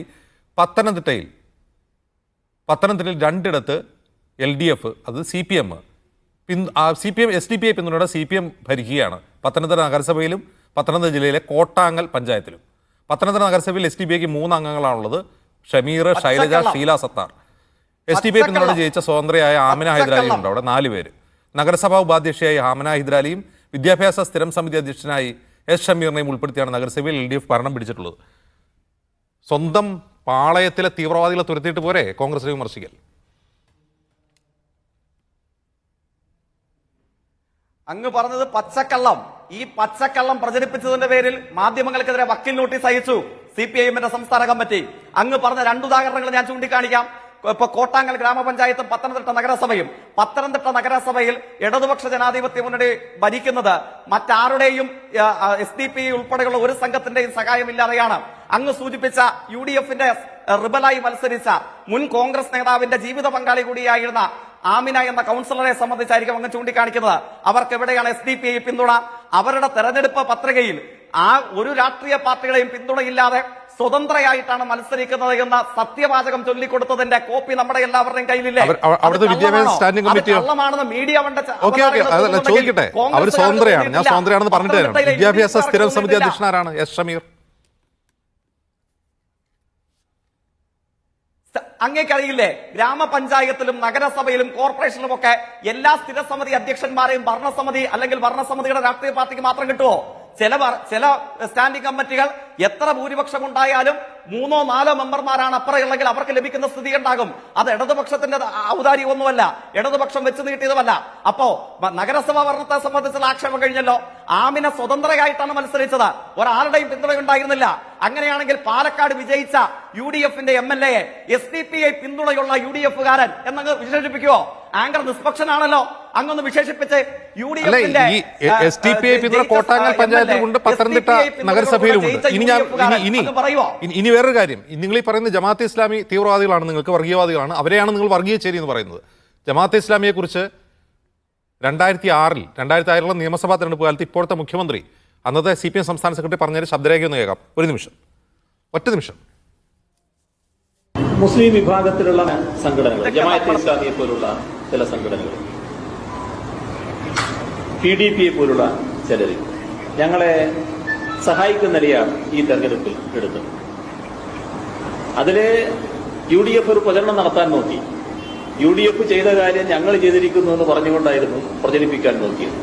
പത്തനംതിട്ടയിൽ 2 LDF, അത് CPM SDPI പിന്തുണയുടെ CPM ഭരിക്കുകയാണ്. Pathanamthitta നഗരസഭയിലും Pathanamthitta ജില്ലയിലെ കോട്ടാങ്ങൽ പഞ്ചായത്തിലും. പത്തനംതിട്ട നഗരസഭയിൽ SDPIക്ക് 3 അംഗങ്ങളാണുള്ളത്: ഷമീർ, ശൈലജ, ഷീല സത്താർ. SDPI പിന്തുണയോടെ ജയിച്ച സ്വതന്ത്രയായ ആമിന ഹൈദരാലിയും ഉണ്ട് അവിടെ 4 പേര്. നഗരസഭാ ഉപാധ്യക്ഷയായി ആമിന ഹൈദരാലിയും വിദ്യാഭ്യാസ സ്ഥിരം സമിതി അധ്യക്ഷനായി S. ഷമീറിനെയും ഉൾപ്പെടുത്തിയാണ് നഗരസഭയിൽ LDF ഭരണം പിടിച്ചിട്ടുള്ളത്. സ്വന്തം പാളയത്തിലെ തീവ്രവാദികളെ തുരത്തിയിട്ട് പോരെ കോൺഗ്രസിനെ വിമർശിക്കൽ? അങ്ങ് പറഞ്ഞത് പച്ചക്കള്ളം. ഈ പച്ചക്കള്ളം പ്രചരിപ്പിച്ചതിന്റെ പേരിൽ മാധ്യമങ്ങൾക്കെതിരെ വക്കീൽ നോട്ടീസ് അയച്ചു CPIM-ന്റെ സംസ്ഥാന കമ്മിറ്റി. അങ്ങ് പറഞ്ഞ 2 ഉദാഹരണങ്ങൾ ഞാൻ ചൂണ്ടിക്കാണിക്കാം. ഇപ്പൊ കോട്ടാങ്ങൽ ഗ്രാമപഞ്ചായത്തും പത്തനംതിട്ട നഗരസഭയും. പത്തനംതിട്ട നഗരസഭയിൽ ഇടതുപക്ഷ ജനാധിപത്യ മുന്നണി ഭരിക്കുന്നത് മറ്റാരുടെയും SDPI ഉൾപ്പെടെയുള്ള ഒരു സംഘത്തിന്റെയും സഹായമില്ലാതെയാണ്. അങ്ങ് സൂചിപ്പിച്ച UDF-ന്റെ റിബലായി മത്സരിച്ച മുൻ കോൺഗ്രസ് നേതാവിന്റെ ജീവിത പങ്കാളി കൂടിയായിരുന്ന ആമിന എന്ന കൗൺസിലറെ സംബന്ധിച്ചായിരിക്കും അങ്ങ് ചൂണ്ടിക്കാണിക്കുന്നത്. അവർക്ക് എവിടെയാണ് SDPI പിന്തുണ? അവരുടെ തെരഞ്ഞെടുപ്പ് പത്രികയിൽ ആ ഒരു രാഷ്ട്രീയ പാർട്ടികളെയും പിന്തുണയില്ലാതെ സ്വതന്ത്രയായിട്ടാണ് മത്സരിക്കുന്നത് എന്ന സത്യവാചകം ചൊല്ലിക്കൊടുത്തതിന്റെ കോപ്പി നമ്മുടെ എല്ലാവരുടെയും കയ്യിലില്ലേ? മീഡിയ ചോദിക്കട്ടെ, അവർ സ്വതന്ത്രയാണ്. ഞാൻ സ്വതന്ത്രയാണെന്ന് പറഞ്ഞിട്ട് വിദ്യാഭ്യാസ സ്ഥിരം സമിതി അധ്യക്ഷനാരാണ് S. ഷമീർ. അങ്ങേക്കറിയില്ലേ? ഗ്രാമപഞ്ചായത്തിലും നഗരസഭയിലും കോർപ്പറേഷനിലും ഒക്കെ എല്ലാ സ്ഥിരസമിതി അധ്യക്ഷന്മാരെയും ഭരണസമിതി അല്ലെങ്കിൽ ഭരണസമിതിയുടെ രാഷ്ട്രീയ പാർട്ടിക്ക് മാത്രം കിട്ടുമോ? ചില സ്റ്റാൻഡിംഗ് കമ്മിറ്റികൾ എത്ര ഭൂരിപക്ഷം ഉണ്ടായാലും 3-4 മെമ്പർമാരാണ് അപ്പുറമുള്ളെങ്കിൽ അവർക്ക് ലഭിക്കുന്ന സ്ഥിതി ഉണ്ടാകും. അത് ഇടതുപക്ഷത്തിന്റെ ഔദാര്യമൊന്നുമല്ല, ഇടതുപക്ഷം വെച്ച് നീട്ടിയതുമല്ല. അപ്പോ നഗരസഭാ ഭരണത്തെ സംബന്ധിച്ചുള്ള ആക്ഷേപം കഴിഞ്ഞല്ലോ. ആമിന സ്വതന്ത്രയായിട്ടാണ് മത്സരിച്ചത്, ഒരാളുടെയും പിന്തുണയുണ്ടായിരുന്നില്ല. അങ്ങനെയാണെങ്കിൽ പാലക്കാട് വിജയിച്ച UDF-ന്റെ MLA SDPI പിന്തുണയുള്ള UDF-കാരൻ എന്നങ്ങ് വിശേഷിപ്പിക്കുവോ? ആങ്കർ നിഷ്പക്ഷനാണല്ലോ, അങ്ങൊന്ന് വിശേഷിപ്പിച്ച് UDF-ന്റെ SDPI പിന്തുണ കോട്ടാങ്ങൽ പഞ്ചായത്തിലുണ്ട്, പത്തനംതിട്ട നഗരസഭയിലുമുണ്ട്. ഇനി വേറൊരു കാര്യം, നിങ്ങൾ ഈ പറയുന്ന ജമാഅത്തെ ഇസ്ലാമി തീവ്രവാദികളാണ്, നിങ്ങൾക്ക് വർഗീയവാദികളാണ്, അവരെയാണ് നിങ്ങൾ വർഗീയ ചേരി എന്ന് പറയുന്നത്. ജമാഅത്തെ ഇസ്ലാമിയെ കുറിച്ച് 2006 നിയമസഭാ തെരഞ്ഞെടുപ്പ് കാലത്ത് ഇപ്പോഴത്തെ മുഖ്യമന്ത്രി, അന്നത്തെ CPM സംസ്ഥാന സെക്രട്ടറി പറഞ്ഞൊരു ശബ്ദരേഖ ഒന്ന് കേൾക്കാം. ഒറ്റ നിമിഷം. മുസ്ലിം വിഭാഗത്തിലുള്ള സംഘടനകൾ, ജമാഅത്തെ ഇസ്ലാമിയെ പോലുള്ള ചില സംഘടനകൾ, PDPയെ പോലുള്ള ചിലർ ഞങ്ങളെ സഹായിക്കുന്ന നിലയാണ് ഈ തെരഞ്ഞെടുപ്പിൽ എടുത്തത്. അതില് UDF ഒരു പ്രചരണം നടത്താൻ നോക്കി. UDF ചെയ്ത കാര്യം ഞങ്ങൾ ചെയ്തിരിക്കുന്നു എന്ന് പറഞ്ഞുകൊണ്ടായിരുന്നു പ്രചരിപ്പിക്കാൻ നോക്കിയത്.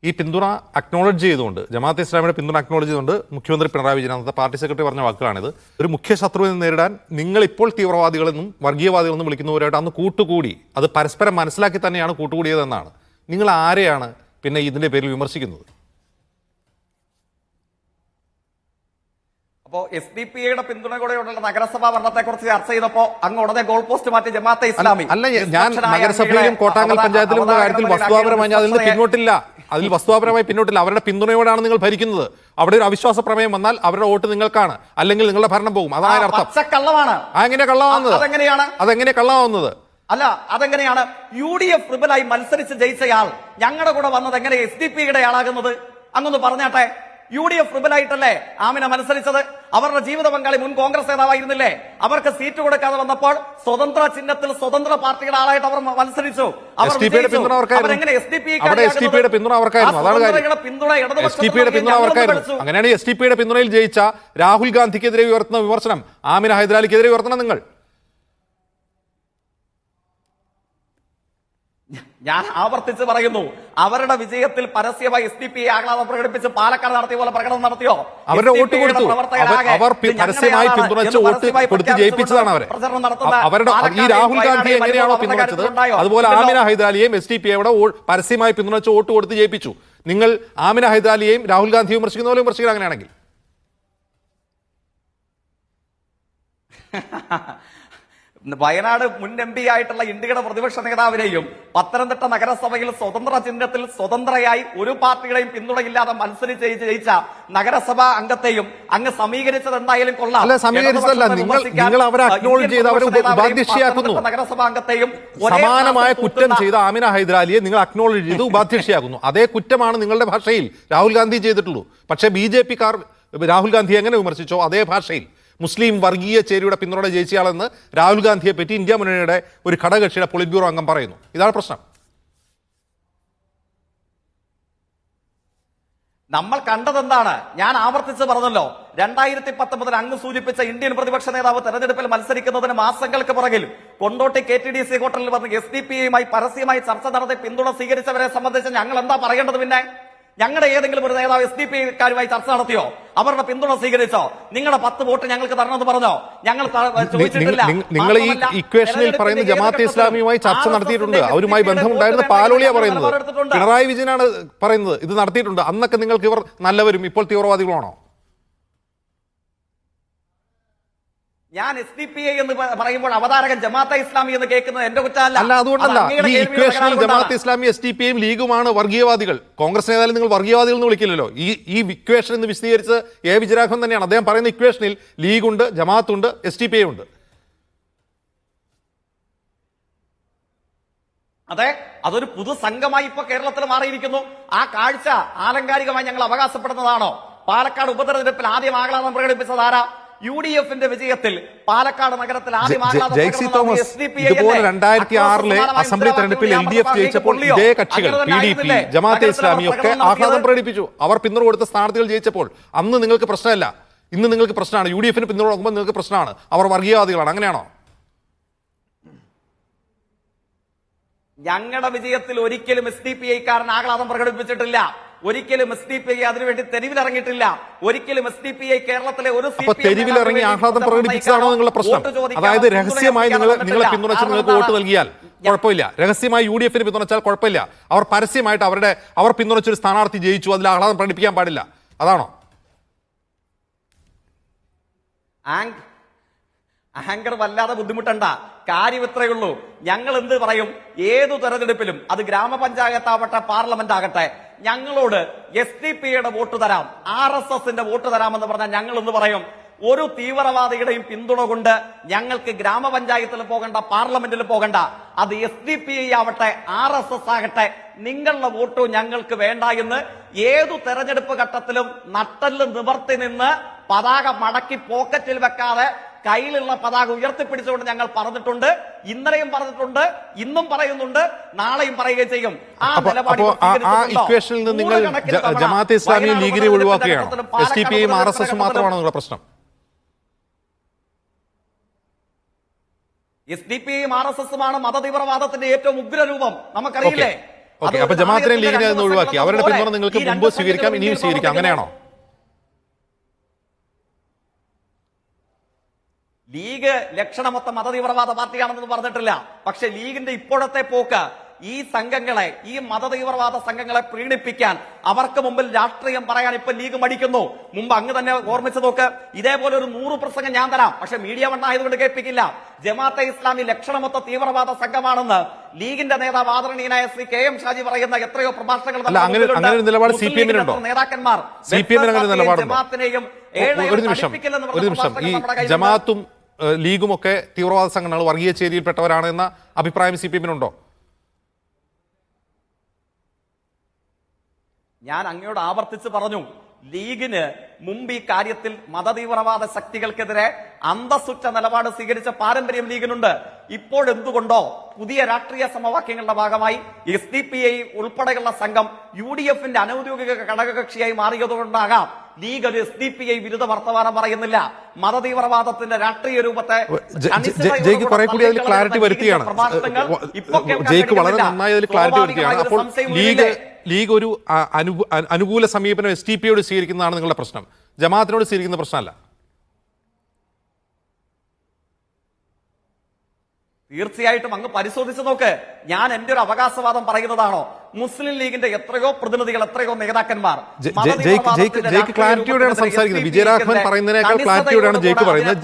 ഈ പിന്തുണ അക്നോളജ് ചെയ്തുകൊണ്ട്, ജമാഅത്തെ ഇസ്ലാമിയുടെ പിന്തുണ അക്നോളജ് ചെയ്തുകൊണ്ട് മുഖ്യമന്ത്രി പിണറായി വിജയൻ, അന്നത്തെ പാർട്ടി സെക്രട്ടറി പറഞ്ഞ വാക്കുകളാണിത്. ഒരു മുഖ്യ ശത്രുവിനെ നേരിടാൻ നിങ്ങൾ ഇപ്പോൾ തീവ്രവാദികളെന്നും വർഗീയവാദികളെന്നും വിളിക്കുന്നവരായിട്ട് അന്ന് കൂട്ടുകൂടി, അത് പരസ്പരം മനസ്സിലാക്കി തന്നെയാണ് കൂട്ടുകൂടിയതെന്നാണ്. നിങ്ങൾ ആരെയാണ് പിന്നെ ഇതിന്റെ പേരിൽ വിമർശിക്കുന്നത്? അപ്പോ SDPയുടെ പിന്തുണയോടെയുള്ള നഗരസഭാ ഭരണത്തെ കുറിച്ച് ചർച്ച ചെയ്തപ്പോ അങ്ങ് ഉടനെ ഗോൾ പോസ്റ്റ് മാറ്റി ജമാഅത്തെ ഇസ്ലാമി. അല്ല, ഞാൻ നഗരസഭയിലും കോട്ടാങ്ങൽ പഞ്ചായത്തിലും കാര്യത്തിൽ വസ്തുതാപരമായി അതിൽ നിന്ന് പിന്നോട്ടില്ല, അതിൽ വസ്തുതാപരമായി പിന്നോട്ടില്ല. അവരുടെ പിന്തുണയോടാണ് നിങ്ങൾ ഭരിക്കുന്നത്. അവിടെ ഒരു അവിശ്വാസ പ്രമേയം വന്നാൽ അവരുടെ വോട്ട് നിങ്ങൾക്കാണ്, അല്ലെങ്കിൽ നിങ്ങളുടെ ഭരണം പോകും. അതാണ് അർത്ഥം. പച്ചക്കള്ളമാണ്. അതെങ്ങനെ കള്ളമാവുന്നത്? അതെങ്ങനെ കള്ളമാവുന്നത്? അല്ല, അതെങ്ങനെയാണ്? UDF റിബലായി മത്സരിച്ച് ജയിച്ചയാൾ ഞങ്ങളുടെ കൂടെ വന്നത് എങ്ങനെ SDPയുടെ ആളാകുന്നത്? അങ്ങൊന്ന് പറഞ്ഞാട്ടെ. UDF റിബലായിട്ടല്ലേ ആമിന മത്സരിച്ചത്? അവരുടെ ജീവിത പങ്കാളി മുൻ കോൺഗ്രസ് നേതാവായിരുന്നില്ലേ? അവർക്ക് സീറ്റ് കൊടുക്കാതെ വന്നപ്പോൾ സ്വതന്ത്ര ചിഹ്നത്തിൽ സ്വതന്ത്ര പാർട്ടിയുടെ ആളായിട്ട് അവർ മത്സരിച്ചു. SDPയുടെ പിന്തുണ അവർക്കായിരുന്നു. അങ്ങനെയാണ് SDPയുടെ പിന്തുണയിൽ ജയിച്ച രാഹുൽ ഗാന്ധിക്കെതിരെ ഉയർത്തുന്ന വിമർശനം, ആമിന ഹൈദരാലിക്കെതിരെ ഉയർത്തണം നിങ്ങൾ. ഞാൻ ആവർത്തിച്ച് പറയുന്നു, അവരുടെ വിജയത്തിൽ പരസ്യമായി SDPയെ ആഹ്ലാദം പ്രകടിപ്പിച്ച് പാലക്കാട് നടത്തിയ പോലെ പ്രകടനം നടത്തിയോ? അവരുടെ വോട്ട് കൊടുത്തു. അവർ പരസ്യമായി പിന്തുണച്ച് വോട്ട് കൊടുത്ത് ജയിപ്പിച്ചതാണ് അവരെ. അവരുടെ ഈ രാഹുൽ ഗാന്ധി എങ്ങനെയാണോ പിന്തുണച്ചത്, അതുപോലെ ആമിന ഹൈദരാലിയെയും SDPയുടെ പരസ്യമായി പിന്തുണച്ച് വോട്ട് കൊടുത്ത് ജയിപ്പിച്ചു. നിങ്ങൾ ആമിന ഹൈദരാലിയെയും രാഹുൽ ഗാന്ധിയും വിമർശിക്കുന്ന പോലെ വിമർശിക്കുക. അങ്ങനെയാണെങ്കിൽ വയനാട് മുൻ MP ആയിട്ടുള്ള ഇന്ത്യയുടെ പ്രതിപക്ഷ നേതാവിനെയും പത്തനംതിട്ട നഗരസഭയിൽ സ്വതന്ത്ര ചിഹ്നത്തിൽ സ്വതന്ത്രയായി ഒരു പാർട്ടിയുടെയും പിന്തുണയില്ലാതെ മത്സരിച്ച് ജയിച്ച നഗരസഭാ അംഗത്തെയും അങ്ങ് സമീകരിച്ചത് എന്തായാലും കൊള്ളാം. അല്ല, സമീകരിച്ചതല്ല, നിങ്ങൾ അവരെ അക്നോളജ് ചെയ്ത് അവരെ ഉപാധ്യക്ഷയാക്കുന്നു. നഗരസഭാ അംഗത്തെയും സമാനമായ കുറ്റം ചെയ്ത ആമിന ഹൈദരാലിയെ നിങ്ങൾ അക്നോളജ് ചെയ്ത് ഉപാധ്യക്ഷയാക്കുന്നു. അതേ കുറ്റമാണ് നിങ്ങളുടെ ഭാഷയിൽ രാഹുൽ ഗാന്ധി ചെയ്തിട്ടുള്ളൂ. പക്ഷേ BJPക്കാർ രാഹുൽ ഗാന്ധി എങ്ങനെ വിമർശിച്ചോ അതേ ഭാഷയിൽ മുസ്ലിം വർഗീയ ചേരിയുടെ പിന്തുണ ജയിച്ചയാളെന്ന് രാഹുൽ ഗാന്ധിയെ പറ്റി ഇന്ത്യ മുന്നണിയുടെ ഒരു ഘടകകക്ഷിയുടെ പൊളിറ്റ് ബ്യൂറോ അംഗം പറയുന്നു. ഇതാണ് പ്രശ്നം. നമ്മൾ കണ്ടതെന്താണ്? ഞാൻ ആവർത്തിച്ച് പറഞ്ഞല്ലോ, 2019 അങ്ങ് സൂചിപ്പിച്ച ഇന്ത്യൻ പ്രതിപക്ഷ നേതാവ് തെരഞ്ഞെടുപ്പിൽ മത്സരിക്കുന്നതിന് മാസങ്ങൾക്ക് പുറകിൽ കൊണ്ടോട്ടി KTDC ഹോട്ടലിൽ വന്ന് SDPയുമായി പരസ്യമായി ചർച്ച നടത്തി പിന്തുണ സ്വീകരിച്ചവരെ സംബന്ധിച്ച് ഞങ്ങൾ എന്താ പറയേണ്ടത്? പിന്നെ ഞങ്ങളുടെ ഏതെങ്കിലും ഒരു നേതാവ് SDPക്കാരുമായി ചർച്ച നടത്തിയോ? അവരുടെ പിന്തുണ സ്വീകരിച്ചോ? നിങ്ങളുടെ 10 വോട്ട് ഞങ്ങൾക്ക് തരണമെന്ന് പറഞ്ഞോ? ഞങ്ങൾ ചോദിച്ചിട്ടില്ല. നിങ്ങൾ ഈ ഇക്വേഷനിൽ പറയുന്ന ജമാഅത്തെ ഇസ്ലാമിയുമായി ചർച്ച നടത്തിയിട്ടുണ്ട്, അവരുമായി ബന്ധമുണ്ടായിരുന്ന പാലോളിയ പറയുന്നത്. പിണറായി വിജയനാണ് പറയുന്നത് ഇത് നടത്തിയിട്ടുണ്ട്. അന്നൊക്കെ നിങ്ങൾക്ക് ഇവർ നല്ലവരും ഇപ്പോൾ തീവ്രവാദികളാണോ? ഞാൻ SDPA എന്ന് പറയുമ്പോൾ അവതാരകൻ ജമാഅത്തെ ഇസ്ലാമി എന്ന് കേൾക്കുന്നത് എന്റെ കുറ്റമല്ല. അല്ല, അതുകൊണ്ടല്ല. ഈ ഇക്വേഷനിൽ ജമാഅത്തെ ഇസ്ലാമി SDPയും ലീഗുമാണ് വർഗീയവാദികൾ. കോൺഗ്രസ് നേതാവിൽ നിങ്ങൾ വർഗീയവാദികൾ എന്ന് വിളിക്കില്ലല്ലോ. ഈ ഇക്വേഷൻ എന്ന് വിശദീകരിച്ച് വിജയരാഘവൻ തന്നെയാണ്. അദ്ദേഹം പറയുന്ന ഇക്വേഷനിൽ ലീഗുണ്ട്, ജമാഅത്തുണ്ട്, SDPA ഉണ്ട്. അതെ, അതൊരു പുതുസംഘമായി ഇപ്പൊ കേരളത്തിൽ മാറിയിരിക്കുന്നു. ആ കാഴ്ച ആലങ്കാരികമായി ഞങ്ങൾ അവകാശപ്പെടുന്നതാണോ? പാലക്കാട് ഉപതെരഞ്ഞെടുപ്പിൽ ആദ്യം ആഹ്ലാദം പ്രകടിപ്പിച്ചത് ആരാ? UDFന്റെ വിജയത്തിൽ പാലക്കാട് നഗരത്തിൽ ആദ്യം ജെയ്സി തോമസ് ഇതുപോലെ 2006 അസംബ്ലി തെരഞ്ഞെടുപ്പിൽ LDF ജയിച്ചപ്പോൾ ഇതേ കക്ഷികൾ PDP, ജമാഅത്തെ ഇസ്ലാമി ഒക്കെ ആഹ്ലാദം പ്രകടിപ്പിച്ചു. അവർ പിന്തുണ കൊടുത്ത സ്ഥാനാർത്ഥികൾ ജയിച്ചപ്പോൾ അന്ന് നിങ്ങൾക്ക് പ്രശ്നമല്ല. ഇന്ന് നിങ്ങൾക്ക് പ്രശ്നമാണ്. UDFന് പിന്തുണ കൊടുക്കുമ്പോൾ നിങ്ങൾക്ക് പ്രശ്നമാണ്. അവർ വർഗീയവാദികളാണ്. അങ്ങനെയാണോ? ഞങ്ങളുടെ വിജയത്തിൽ ഒരിക്കലും SDPക്കാരൻ ആഹ്ലാദം പ്രകടിപ്പിച്ചിട്ടില്ല. ഒരിക്കലും SDPI അതിനുവേണ്ടി തെരുവിലിറങ്ങിയിട്ടില്ല. ഒരിക്കലും SDPI കേരളത്തിലെ ഒരു തെരുവിലിറങ്ങി ആഹ്ലാദം പ്രകടിപ്പിച്ചതാണോ നിങ്ങളുടെ പ്രശ്നം? അതായത് രഹസ്യമായി നിങ്ങളെ പിന്തുണച്ച് നിങ്ങൾക്ക് വോട്ട് നൽകിയാൽ കുഴപ്പമില്ല, രഹസ്യമായി UDFന് പിന്തുണച്ചാൽ കുഴപ്പമില്ല. അവർ പരസ്യമായിട്ട് അവർ പിന്തുണച്ചൊരു സ്ഥാനാർത്ഥി ജയിച്ചു, അതിൽ ആഹ്ലാദം പ്രകടിപ്പിക്കാൻ പാടില്ല, അതാണോ? ആങ്കർ വല്ലാതെ ബുദ്ധിമുട്ടണ്ട. കാര്യം ഇത്രയേ ഉള്ളൂ. ഞങ്ങൾ എന്ത് പറയും? ഏതു തെരഞ്ഞെടുപ്പിലും, അത് ഗ്രാമപഞ്ചായത്താവട്ടെ പാർലമെന്റ് ആകട്ടെ, ഞങ്ങളോട് SDPയുടെ വോട്ട് തരാം, RSSന്റെ വോട്ട് തരാമെന്ന് പറഞ്ഞാൽ ഞങ്ങൾ എന്ത് പറയും? ഒരു തീവ്രവാദിയുടെയും പിന്തുണ കൊണ്ട് ഞങ്ങൾക്ക് ഗ്രാമപഞ്ചായത്തിൽ പോകണ്ട, പാർലമെന്റിൽ പോകണ്ട. അത് SDPI ആവട്ടെ RSS ആകട്ടെ, നിങ്ങളുടെ വോട്ടോ ഞങ്ങൾക്ക് വേണ്ട എന്ന് ഏതു തെരഞ്ഞെടുപ്പ് ഘട്ടത്തിലും നട്ടല് നിവർത്തി നിന്ന് പതാക മടക്കി പോക്കറ്റിൽ വെക്കാതെ കയ്യിലുള്ള പതാക ഉയർത്തിപ്പിടിച്ചുകൊണ്ട് ഞങ്ങൾ പറഞ്ഞിട്ടുണ്ട്. ഇന്നലെയും പറഞ്ഞിട്ടുണ്ട്, ഇന്നും പറയുന്നുണ്ട്, നാളെയും പറയുകയും ചെയ്യും. ഇക്വേഷനിൽ നിന്ന് നിങ്ങൾ ജമാഅത്തെ ഇസ്ലാമി ലീഗിനെ ഒഴിവാക്കുകയാണ്. SDPI RSS മാത്രമാണ് നിങ്ങളുടെ പ്രശ്നം. SDPI RSSമാണ് മതതീവ്രവാദത്തിന്റെ ഏറ്റവും ഉഗ്രരൂപം, നമുക്കറിയില്ലേ? അപ്പൊ ജമാഅത്തിനെ ലീഗിനെ ഒഴിവാക്കി അവരുടെ പിന്തുണ നിങ്ങൾക്ക് മുമ്പ് സ്വീകരിക്കാം, ഇനിയും സ്വീകരിക്കാം, അങ്ങനെയാണോ? ലീഗ് ലക്ഷണമൊത്ത മതതീവ്രവാദ പാർട്ടിയാണെന്ന് പറഞ്ഞിട്ടില്ല. പക്ഷെ ലീഗിന്റെ ഇപ്പോഴത്തെ പോക്ക് ഈ സംഘങ്ങളെ, ഈ മതതീവ്രവാദ സംഘങ്ങളെ പ്രീണിപ്പിക്കാൻ, അവർക്ക് മുമ്പിൽ രാഷ്ട്രീയം പറയാൻ ഇപ്പൊ ലീഗ് മടിക്കുന്നു. മുമ്പ് അങ്ങ് തന്നെ ഓർമ്മിച്ചു നോക്ക്, ഇതേപോലെ ഒരു 100 പ്രസംഗം ഞാൻ തരാം, പക്ഷെ മീഡിയ വണ്ണായതുകൊണ്ട് കേൾപ്പിക്കില്ല. ജമാഅത്തെ ഇസ്ലാമി ലക്ഷണമൊത്ത തീവ്രവാദ സംഘമാണെന്ന് ലീഗിന്റെ നേതാവ് ആദരണീയനായ ശ്രീ KM ഷാജി പറയുന്ന എത്രയോ പ്രഭാഷണങ്ങൾ നേതാക്കന്മാർ ജമാഅത്തിനെയും ഒരു നിമിഷം ഈ ജമാഅത്തും ലീഗും ഒക്കെ തീവ്രവാദ സംഘടനകൾ വർഗീയ ചേരിയിൽപ്പെട്ടവരാണ് എന്ന അഭിപ്രായം CPM ഉണ്ടോ? ഞാൻ അങ്ങയോട് ആവർത്തിച്ച് പറഞ്ഞു, ലീഗിന് മുമ്പ് ഈ കാര്യത്തിൽ മതതീവ്രവാദ ശക്തികൾക്കെതിരെ അന്തസ്സുറ്റ നിലപാട് സ്വീകരിച്ച പാരമ്പര്യം ലീഗിനുണ്ട്. ഇപ്പോഴെന്തുകൊണ്ടോ പുതിയ രാഷ്ട്രീയ സമവാക്യങ്ങളുടെ ഭാഗമായി SDPI ഉൾപ്പെടെയുള്ള സംഘം UDFന്റെ അനൌദ്യോഗിക ഘടകകക്ഷിയായി മാറിയതുകൊണ്ടാകാം ലീഗ് ഒരു SDPI വിരുദ്ധ വർത്തമാനം പറയുന്നില്ല. മതതീവ്രവാദത്തിന്റെ രാഷ്ട്രീയ രൂപത്തെ ക്ലാരിറ്റി വരുത്തിയാണ്. ജയ്ക്ക് വളരെ നന്നായി അതിൽ ക്ലാരിറ്റി വരുത്തിയാണ്. അപ്പോൾ ലീഗ് ഒരു അനുകൂല സമീപനം SDPIയോട് സ്വീകരിക്കുന്നതാണ് നിങ്ങളുടെ പ്രശ്നം, ജമാഅത്തിനോട് സ്വീകരിക്കുന്ന പ്രശ്നമല്ല. തീർച്ചയായിട്ടും അങ്ങ് പരിശോധിച്ച് നോക്ക്. ഞാൻ എന്റെ ഒരു അവകാശവാദം പറയുന്നതാണോ? മുസ്ലിം ലീഗിന്റെ എത്രയോ പ്രതിനിധികൾ, എത്രയോ നേതാക്കന്മാർ ജയ്ക്ക് ക്ലാരിറ്റിയോടെയാണ് സംസാരിക്കുന്നത്. വിജയരാഘവൻ പറയുന്നതിനേക്കാൾ ക്ലാരിറ്റിയോടെയാണ് ജയ്ക്ക് പറയുന്നത്.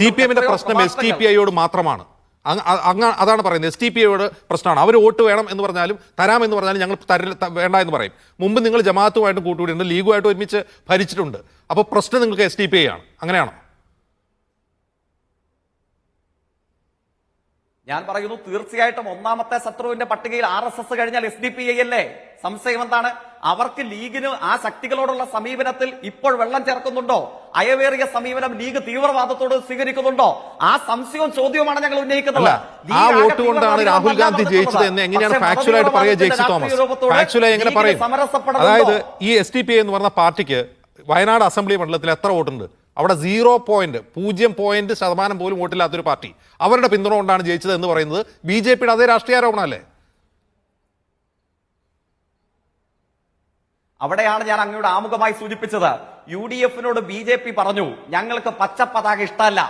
CPMന്റെ പ്രശ്നം SDPIയോട് മാത്രമാണ്. അതാണ് പറയുന്നത്. SDPIയോട് പ്രശ്നമാണ്. അവർ വോട്ട് വേണം എന്ന് പറഞ്ഞാലും തരാമെന്ന് പറഞ്ഞാലും ഞങ്ങൾ വേണ്ട എന്ന് പറയും. മുമ്പ് നിങ്ങൾ ജമാഅത്തുമായിട്ട് കൂട്ടുകൂടിയുണ്ട്, ലീഗുമായിട്ട് ഒരുമിച്ച് ഭരിച്ചിട്ടുണ്ട്. അപ്പോൾ പ്രശ്നം നിങ്ങൾക്ക് SDPI ആണ്, അങ്ങനെയാണോ? ഞാൻ പറയുന്നു, തീർച്ചയായിട്ടും ഒന്നാമത്തെ ശത്രുവിന്റെ പട്ടികയിൽ RSS കഴിഞ്ഞാൽ SDPI അല്ലേ? സംശയം എന്താണ്? അവർക്ക് ലീഗിന് ആ ശക്തികളോടുള്ള സമീപനത്തിൽ ഇപ്പോൾ വെള്ളം ചേർക്കുന്നുണ്ടോ? അയവേറിയ സമീപനം ലീഗ് തീവ്രവാദത്തോട് സ്വീകരിക്കുന്നുണ്ടോ? ആ സംശയവും ചോദ്യവുമാണ് ഞങ്ങൾ ഉന്നയിക്കുന്നത്. ആ വോട്ട് കൊണ്ടാണ് രാഹുൽ ഗാന്ധി ജയിച്ചത് എന്ന് എങ്ങനെയാണ് ഫാക്ച്വലായിട്ട് പറയുക ജെയ്സി തോമസ്? ഫാക്ച്വലായി എങ്ങനെ പറയും? അതായത് ഈ SDPI എന്ന് പറഞ്ഞ പാർട്ടിക്ക് വയനാട് അസംബ്ലി മണ്ഡലത്തിൽ എത്ര വോട്ടുണ്ട്? അവിടെ 0.0% പോലും വോട്ടില്ലാത്തൊരു പാർട്ടി, അവരുടെ പിന്തുണ കൊണ്ടാണ് ജയിച്ചത് എന്ന് പറയുന്നത് BJPയുടെ അതേ രാഷ്ട്രീയ ആരോപണമല്ലേ? അവിടെയാണ് ഞാൻ അങ്ങയോട് ആമുഖമായി സൂചിപ്പിച്ചത്. UDFനോട് BJP പറഞ്ഞു, ഞങ്ങൾക്ക് പച്ച പതാക ഇഷ്ടമല്ല.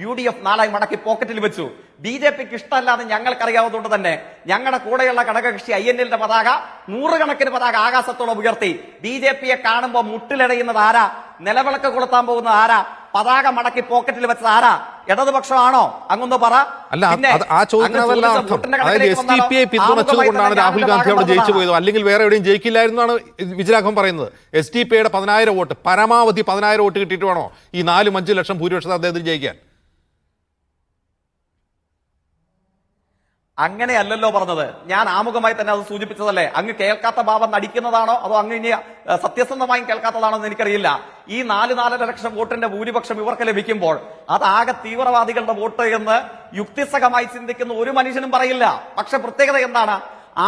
UDF നാളെ മടക്കി പോക്കറ്റിൽ വെച്ചു. BJPക്ക് ഇഷ്ടമല്ലാന്ന് ഞങ്ങൾക്കറിയാവുന്നതുകൊണ്ട് തന്നെ ഞങ്ങളുടെ കൂടെയുള്ള ഘടകകക്ഷി INLന്റെ പതാക, 100 കണക്കിന് പതാക ആകാശത്തോളം ഉയർത്തി. BJPയെ കാണുമ്പോൾ മുട്ടിലടയുന്നത് ആരാ? നിലവിളക്ക് കൊളുത്താൻ പോകുന്നത് ആരാ? പതാക മടക്കി പോക്കറ്റിൽ വെച്ചത് ആരാ? ഇടതുപക്ഷമാണോ? അങ്ങൊന്ന് പറ. അല്ല, ആ ചോദ്യത്തിന് അതല്ല അർത്ഥം. അതായത് SDPI പിന്തുണച്ചത് കൊണ്ടാണ് രാഹുൽ ഗാന്ധി അവിടെ ജയിച്ചു പോയത്, അല്ലെങ്കിൽ വേറെ എവിടെയും ജയിക്കില്ലായിരുന്നാണ് വിജയരാഘവൻ പറയുന്നത്. SDPIയുടെ 10,000 വോട്ട്, പരമാവധി 10,000 വോട്ട് കിട്ടിയിട്ട് വേണോ ഈ 4-5 ലക്ഷം ഭൂരിപക്ഷത്തെ അദ്ദേഹത്തിന് ജയിക്കാൻ? അങ്ങനെയല്ലല്ലോ പറഞ്ഞത്. ഞാൻ ആമുഖമായി തന്നെ അത് സൂചിപ്പിച്ചതല്ലേ. അങ്ങ് കേൾക്കാത്ത ഭാവം നടിക്കുന്നതാണോ അതോ അങ്ങ് ഇനി സത്യസന്ധമായും കേൾക്കാത്തതാണോ എന്ന് എനിക്കറിയില്ല. ഈ 4-4.5 ലക്ഷം വോട്ടിന്റെ ഭൂരിപക്ഷം ഇവർക്ക് ലഭിക്കുമ്പോൾ അതാകെ തീവ്രവാദികളുടെ വോട്ട് എന്ന് യുക്തിസഹമായി ചിന്തിക്കുന്ന ഒരു മനുഷ്യനും പറയില്ല. പക്ഷെ പ്രത്യേകത എന്താണ്?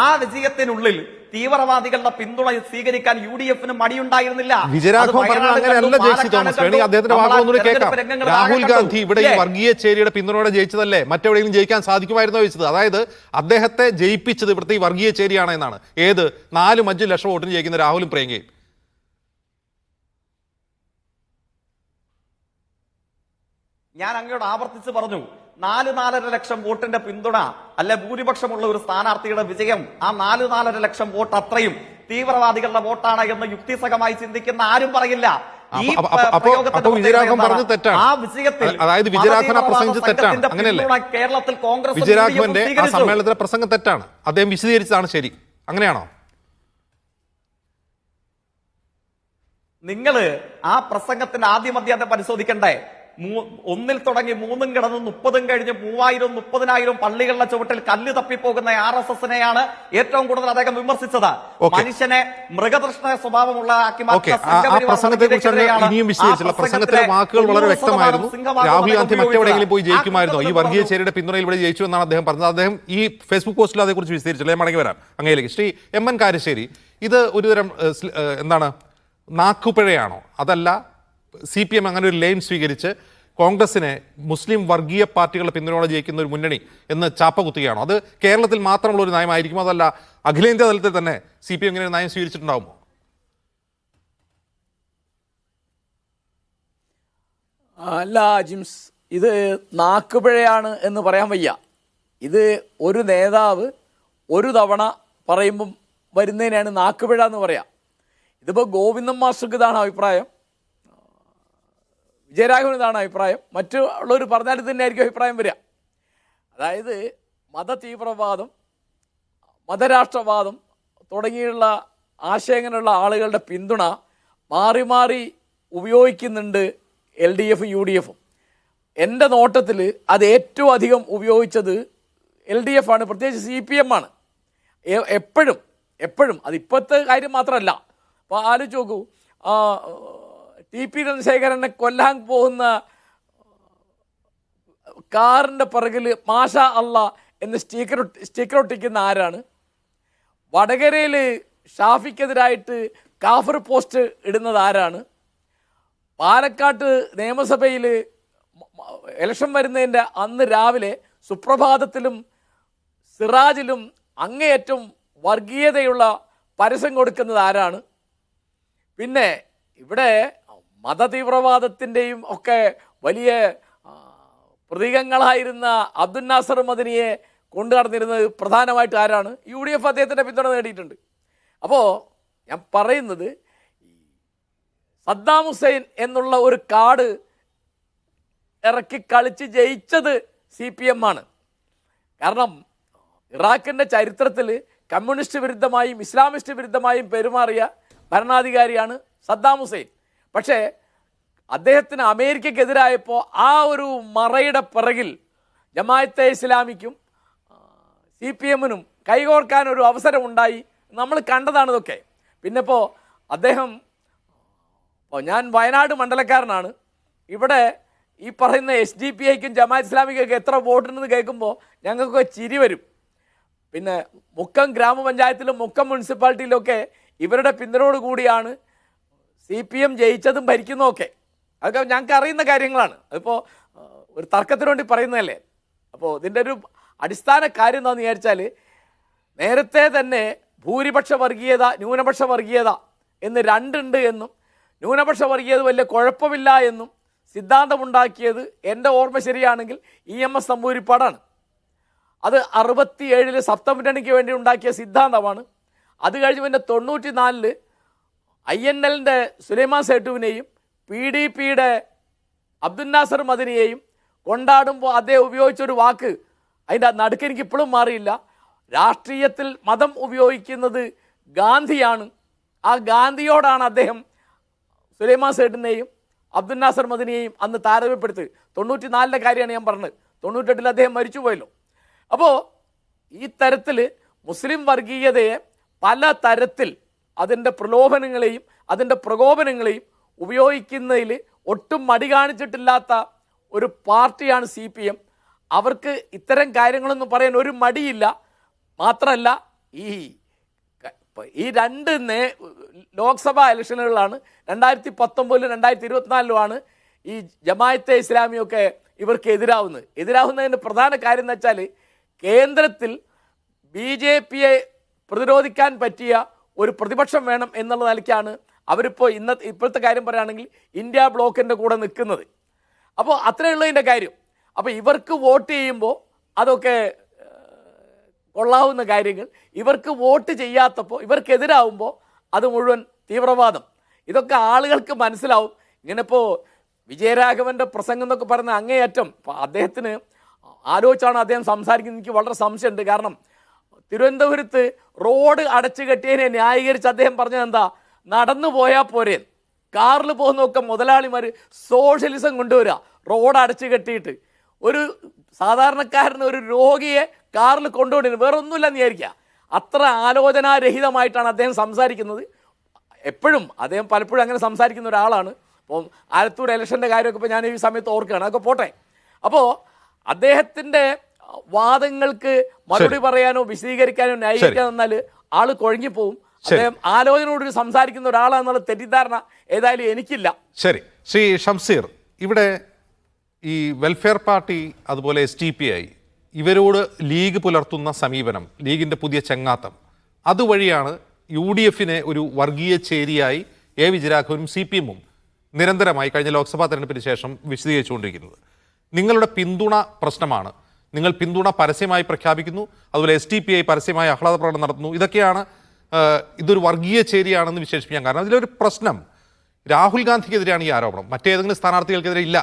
ആ വിജയത്തിനുള്ളിൽ തീവ്രവാദികളുടെ പിന്തുണ സ്വീകരിക്കാൻ UDFന് മടിയുണ്ടായിരുന്നില്ല. വിജയരാഘവൻ പറഞ്ഞ അങ്ങനെയല്ല ജെയ്സി തോമസ്. വേണമെങ്കിൽ അദ്ദേഹത്തിന്റെ വാക്കുകളൊന്നും കേൾക്കാം. രാഹുൽ ഗാന്ധി ഇവിടെ ഈ വർഗീയ ചേരിയുടെ പിന്തുണയോടെ ജയിച്ചതല്ലേ, മറ്റെവിടെയെങ്കിലും ജയിക്കാൻ സാധിക്കുമായിരുന്നോ ചോദിച്ചത്. അതായത് അദ്ദേഹത്തെ ജയിപ്പിച്ചത് ഇവിടുത്തെ ഈ വർഗീയ ചേരിയാണ് എന്നാണ്. ഏത് 4-5 ലക്ഷം വോട്ടിന് ജയിക്കുന്ന രാഹുലും പ്രിയങ്കയും. ഞാൻ അങ്ങയോട് ആവർത്തിച്ച് പറഞ്ഞു, 4-4.5 ലക്ഷം വോട്ടിന്റെ പിന്തുണ അല്ലെ ഭൂരിപക്ഷമുള്ള ഒരു സ്ഥാനാർത്ഥിയുടെ വിജയം, ആ 4-4.5 ലക്ഷം വോട്ട് അത്രയും തീവ്രവാദികളുടെ വോട്ടാണ് എന്ന് യുക്തിസഹമായി ചിന്തിക്കുന്ന ആരും പറയില്ല. വിജയരാഘവൻ പറഞ്ഞത് തെറ്റാണ്. അതായത് വിജയരാഘവൻ ആ പ്രസംഗിച്ചത് തെറ്റാണ്, അങ്ങനെയല്ലേ? കേരളത്തിൽ കോൺഗ്രസ് വിജയരാഘവന്റെ ആ സമ്മേളനത്തിലെ പ്രസംഗം തെറ്റാണ്, അദ്ദേഹം വിശദീകരിച്ചതാണ് ശരി, അങ്ങനെയാണോ? നിങ്ങള് ആ പ്രസംഗത്തിന്റെ ആദ്യം പരിശോധിക്കണ്ടേ? ഒന്നിൽ തുടങ്ങി 3 കിടന്ന് 30 കഴിഞ്ഞ് 3000 30,000 പള്ളികളുടെ ചുവട്ടിൽ കല്ല് തപ്പിപ്പോകുന്ന RSSനെയാണ് ഏറ്റവും കൂടുതൽ അദ്ദേഹം വിമർശിച്ചത്. മനുഷ്യനെ മൃഗതൃഷ്ണ സ്വഭാവമുള്ളതാക്കി ഇനിയും വിശദീകരിച്ചില്ല. പ്രസംഗത്തിലെ വാക്കുകൾ വളരെ വ്യക്തമായിരുന്നു. രാഹുൽ ഗാന്ധി മറ്റെവിടെയെങ്കിലും പോയി ജയിക്കുമായിരുന്നോ? ഈ വർഗീയ ചേരിയുടെ പിന്തുണയിൽ ഇവിടെ ജയിച്ചു എന്നാണ് അദ്ദേഹം പറഞ്ഞത്. അദ്ദേഹം ഈ ഫേസ്ബുക്ക് പോസ്റ്റിൽ അതേക്കുറിച്ച് വിശദീകരിച്ചില്ല. മടങ്ങി വരാം അങ്ങയിലേക്ക്. ശ്രീ MN കാരശ്ശേരി, ഇത് ഒരുതരം എന്താണ്, നാക്കുപിഴയാണോ? അതല്ല CPM അങ്ങനെ ഒരു ലൈൻ സ്വീകരിച്ച് കോൺഗ്രസിനെ മുസ്ലിം വർഗീയ പാർട്ടികളുടെ പിന്തുണയോടെ ജയിക്കുന്ന ഒരു മുന്നണി എന്ന് ചാപ്പ കുത്തുകയാണോ? അത് കേരളത്തിൽ മാത്രമുള്ള ഒരു നയമായിരിക്കും, അതല്ല അഖിലേന്ത്യാ തലത്തിൽ തന്നെ CPM ഇങ്ങനെ ഒരു നയം സ്വീകരിച്ചിട്ടുണ്ടാവുമോ? അല്ല ജിംസ്, ഇത് നാക്കുപിഴയാണ് എന്ന് പറയാൻ വയ്യ. ഇത് ഒരു നേതാവ് ഒരു തവണ പറയുമ്പം വരുന്നതിനാണ് നാക്കുപിഴ എന്ന് പറയാം. ഇതിപ്പോൾ ഗോവിന്ദൻ മാസ്റ്റർക്ക് ഇതാണ് അഭിപ്രായം, വിജയരാഘവൻ ഇതാണ് അഭിപ്രായം, മറ്റുള്ളവർ പറഞ്ഞാൽ തന്നെ ആയിരിക്കും അഭിപ്രായം വരിക. അതായത് മതതീവ്രവാദം, മതരാഷ്ട്രവാദം തുടങ്ങിയുള്ള ആശയങ്ങളുള്ള ആളുകളുടെ പിന്തുണ മാറി മാറി ഉപയോഗിക്കുന്നുണ്ട് LDF UDF. എൻ്റെ നോട്ടത്തിൽ അത് ഏറ്റവും അധികം ഉപയോഗിച്ചത് LDF ആണ്, പ്രത്യേകിച്ച് CPM ആണ്. എപ്പോഴും അത് ഇപ്പോഴത്തെ കാര്യം മാത്രമല്ല. അപ്പോൾ ആലോചിച്ച് നോക്കൂ, TP ചന്ദ്രശേഖരനെ കൊല്ലാൻ പോകുന്ന കാറിൻ്റെ പിറകിൽ മാഷാ അള്ളാ എന്ന് സ്റ്റിക്കർ ഒട്ടിക്കുന്ന ആരാണ്? വടകരയിൽ ഷാഫിക്കെതിരായിട്ട് കാഫർ പോസ്റ്റ് ഇടുന്നത് ആരാണ്? പാലക്കാട്ട് നിയമസഭയിൽ ഇലക്ഷൻ വരുന്നതിൻ്റെ അന്ന് രാവിലെ സുപ്രഭാതത്തിലും സിറാജിലും അങ്ങേയറ്റം വർഗീയതയുള്ള പരസ്യം കൊടുക്കുന്നത് ആരാണ്? പിന്നെ ഇവിടെ മതതീവ്രവാദത്തിൻ്റെയും ഒക്കെ വലിയ പ്രതീകങ്ങളായിരുന്ന അബ്ദുൽ നാസർ മദനിയെ കൊണ്ടു നടന്നിരുന്നത് പ്രധാനമായിട്ട് ആരാണ്? UDF അദ്ദേഹത്തിൻ്റെ പിന്തുണ നേടിയിട്ടുണ്ട്. അപ്പോൾ ഞാൻ പറയുന്നത്, സദ്ദാം ഹുസൈൻ എന്നുള്ള ഒരു കാർഡ് ഇറക്കി കളിച്ച് ജയിച്ചത് CPM ആണ്. കാരണം ഇറാഖിൻ്റെ ചരിത്രത്തിൽ കമ്മ്യൂണിസ്റ്റ് വിരുദ്ധമായും ഇസ്ലാമിസ്റ്റ് വിരുദ്ധമായും പെരുമാറിയ ഭരണാധികാരിയാണ് സദ്ദാം ഹുസൈൻ. പക്ഷേ അദ്ദേഹത്തിന് അമേരിക്കക്കെതിരായപ്പോൾ ആ ഒരു മറയുടെ പിറകിൽ ജമാഅത്തെ ഇസ്ലാമിക്കും CPM-നും കൈകോർക്കാനൊരു അവസരമുണ്ടായി. നമ്മൾ കണ്ടതാണ് ഇതൊക്കെ. പിന്നെ ഇപ്പോൾ അദ്ദേഹം, ഞാൻ വയനാട് മണ്ഡലക്കാരനാണ്. ഇവിടെ ഈ പറയുന്ന SDPIക്കും ജമാഅത്ത് ഇസ്ലാമിക്കൊക്കെ എത്ര വോട്ടുണ്ടെന്ന് കേൾക്കുമ്പോൾ ഞങ്ങൾക്കൊക്കെ ചിരി വരും. പിന്നെ മുക്കം ഗ്രാമപഞ്ചായത്തിലും മുക്കം മുനിസിപ്പാലിറ്റിയിലൊക്കെ ഇവരുടെ പിന്തുണയോട് കൂടിയാണ് CPM ജയിച്ചതും ഭരിക്കുന്നതൊക്കെ. അതൊക്കെ ഞങ്ങൾക്ക് അറിയുന്ന കാര്യങ്ങളാണ്. അതിപ്പോൾ ഒരു തർക്കത്തിന് വേണ്ടി പറയുന്നതല്ലേ. അപ്പോൾ ഇതിൻ്റെ ഒരു അടിസ്ഥാന കാര്യം എന്താണെന്ന് വിചാരിച്ചാൽ, നേരത്തെ തന്നെ ഭൂരിപക്ഷ വർഗീയത ന്യൂനപക്ഷ വർഗീയത എന്ന് രണ്ടുണ്ട് എന്നും ന്യൂനപക്ഷ വർഗീയത വലിയ കുഴപ്പമില്ല എന്നും സിദ്ധാന്തമുണ്ടാക്കിയത് എൻ്റെ ഓർമ്മ ശരിയാണെങ്കിൽ EMS നമ്പൂതിരിപ്പാടാണ്. അത് 67 സപ്തമിറ്റണിക്ക് വേണ്ടി ഉണ്ടാക്കിയ സിദ്ധാന്തമാണ്. അത് കഴിഞ്ഞ് പിന്നെ 94 INL-ൻ്റെ സുലൈമാൻ സേട്ടുവിനെയും PDP-യുടെ അബ്ദുൽ നാസർ മദനിയെയും കൊണ്ടാടുമ്പോൾ അദ്ദേഹം ഉപയോഗിച്ചൊരു വാക്ക്, അതിൻ്റെ നടുക്ക് എനിക്ക് ഇപ്പോഴും മാറിയില്ല. രാഷ്ട്രീയത്തിൽ മതം ഉപയോഗിക്കുന്നത് ഗാന്ധിയാണ്. ആ ഗാന്ധിയോടാണ് അദ്ദേഹം സുലൈമാൻ സേട്ടിനെയും അബ്ദുൽ നാസർ മദനിയെയും അന്ന് താരതമ്യപ്പെടുത്തി. 94-ലെ കാര്യമാണ് ഞാൻ പറഞ്ഞത്. 98-ൽ അദ്ദേഹം മരിച്ചുപോയല്ലോ. അപ്പോൾ ഈ തരത്തിൽ മുസ്ലിം വർഗീയതയെ പല തരത്തിൽ അതിൻ്റെ പ്രലോഭനങ്ങളെയും അതിൻ്റെ പ്രകോപനങ്ങളെയും ഉപയോഗിക്കുന്നതിൽ ഒട്ടും മടി കാണിച്ചിട്ടില്ലാത്ത ഒരു പാർട്ടിയാണ് CPM. അവർക്ക് ഇത്തരം കാര്യങ്ങളൊന്നും പറയാൻ ഒരു മടിയില്ല. മാത്രമല്ല, ഈ രണ്ട് ലോക്സഭാ ഇലക്ഷനുകളിലാണ് 2019-ലും 2024-ലുമാണ് ഈ ജമാഅത്തെ ഇസ്ലാമിയൊക്കെ ഇവർക്ക് എതിരാവുന്നതിൻ്റെ പ്രധാന കാര്യം എന്ന് വെച്ചാൽ, കേന്ദ്രത്തിൽ BJP-യെ പ്രതിരോധിക്കാൻ പറ്റിയ ഒരു പ്രതിപക്ഷം വേണം എന്നുള്ള നിലയ്ക്കാണ് അവരിപ്പോൾ ഇപ്പോഴത്തെ കാര്യം പറയുകയാണെങ്കിൽ ഇന്ത്യ ബ്ലോക്കിൻ്റെ കൂടെ നിൽക്കുന്നത്. അപ്പോൾ അത്രയുള്ളതിൻ്റെ കാര്യം. അപ്പോൾ ഇവർക്ക് വോട്ട് ചെയ്യുമ്പോൾ അതൊക്കെ കൊള്ളാവുന്ന കാര്യങ്ങൾ, ഇവർക്ക് വോട്ട് ചെയ്യാത്തപ്പോൾ ഇവർക്കെതിരാവുമ്പോൾ അത് മുഴുവൻ തീവ്രവാദം. ഇതൊക്കെ ആളുകൾക്ക് മനസ്സിലാവും. ഇങ്ങനെ ഇപ്പോൾ വിജയരാഘവൻ്റെ പ്രസംഗം എന്നൊക്കെ പറയുന്ന അങ്ങേയറ്റം അദ്ദേഹത്തിന് ആലോചിച്ചാണ് അദ്ദേഹം സംസാരിക്കുന്നത്. എനിക്ക് വളരെ സംശയമുണ്ട്. കാരണം തിരുവനന്തപുരത്ത് റോഡ് അടച്ചു കെട്ടിയതിനെ ന്യായീകരിച്ച് അദ്ദേഹം പറഞ്ഞത് എന്താ, നടന്നു പോയാൽ പോരെ. കാറിൽ പോകുന്നൊക്കെ മുതലാളിമാർ സോഷ്യലിസം കൊണ്ടുവരിക, റോഡ് അടച്ചു കെട്ടിയിട്ട് ഒരു സാധാരണക്കാരന് ഒരു രോഗിയെ കാറിൽ കൊണ്ടുപോകുന്നത് വേറെ ഒന്നുമില്ലെന്ന് വിചാരിക്കുക. അത്ര ആലോചനാരഹിതമായിട്ടാണ് അദ്ദേഹം സംസാരിക്കുന്നത്. എപ്പോഴും അദ്ദേഹം പലപ്പോഴും അങ്ങനെ സംസാരിക്കുന്ന ഒരാളാണ്. അപ്പം ആലത്തൂർ ഇലക്ഷൻ്റെ കാര്യമൊക്കെ ഇപ്പോൾ ഞാൻ ഈ സമയത്ത് ഓർക്കുകയാണ്, അതൊക്കെ പോട്ടെ. അപ്പോൾ അദ്ദേഹത്തിൻ്റെ വാദങ്ങൾക്ക് മറുപടി പറയാനോ വിശദീകരിക്കാനോ ന്യായീകരിക്കാനോ എന്നാൽ ആള് കുഴങ്ങിപ്പോവും. അദ്ദേഹം ആലോചനയോട് സംസാരിക്കുന്ന ഒരാളാണെന്നുള്ള തെറ്റിദ്ധാരണ ഏതായാലും എനിക്കില്ല. ശരി, ശ്രീ ഷംസീർ, ഇവിടെ ഈ വെൽഫെയർ പാർട്ടി അതുപോലെ SDPI ഇവരോട് ലീഗ് പുലർത്തുന്ന സമീപനം, ലീഗിൻ്റെ പുതിയ ചെങ്ങാത്തം, അതുവഴിയാണ് UDF ഒരു വർഗീയ ചേരിയായി വിജയരാഘവനും CPM-ഉം നിരന്തരമായി കഴിഞ്ഞ ലോക്സഭാ തെരഞ്ഞെടുപ്പിന് ശേഷം വിശദീകരിച്ചുകൊണ്ടിരിക്കുന്നത്. നിങ്ങളുടെ പിന്തുണ പ്രശ്നമാണ്. നിങ്ങൾ പിന്തുണ പരസ്യമായി പ്രഖ്യാപിക്കുന്നു, അതുപോലെ SDPI പരസ്യമായി ആഹ്ലാദ പ്രകടനം നടത്തുന്നു. ഇതൊക്കെയാണ് ഇതൊരു വർഗീയ ചേരിയാണെന്ന് വിശേഷിപ്പിക്കാൻ കാരണം. അതിലൊരു പ്രശ്നം, രാഹുൽ ഗാന്ധിക്കെതിരെയാണ് ഈ ആരോപണം, മറ്റേതെങ്കിലും സ്ഥാനാർത്ഥികൾക്കെതിരെ ഇല്ല.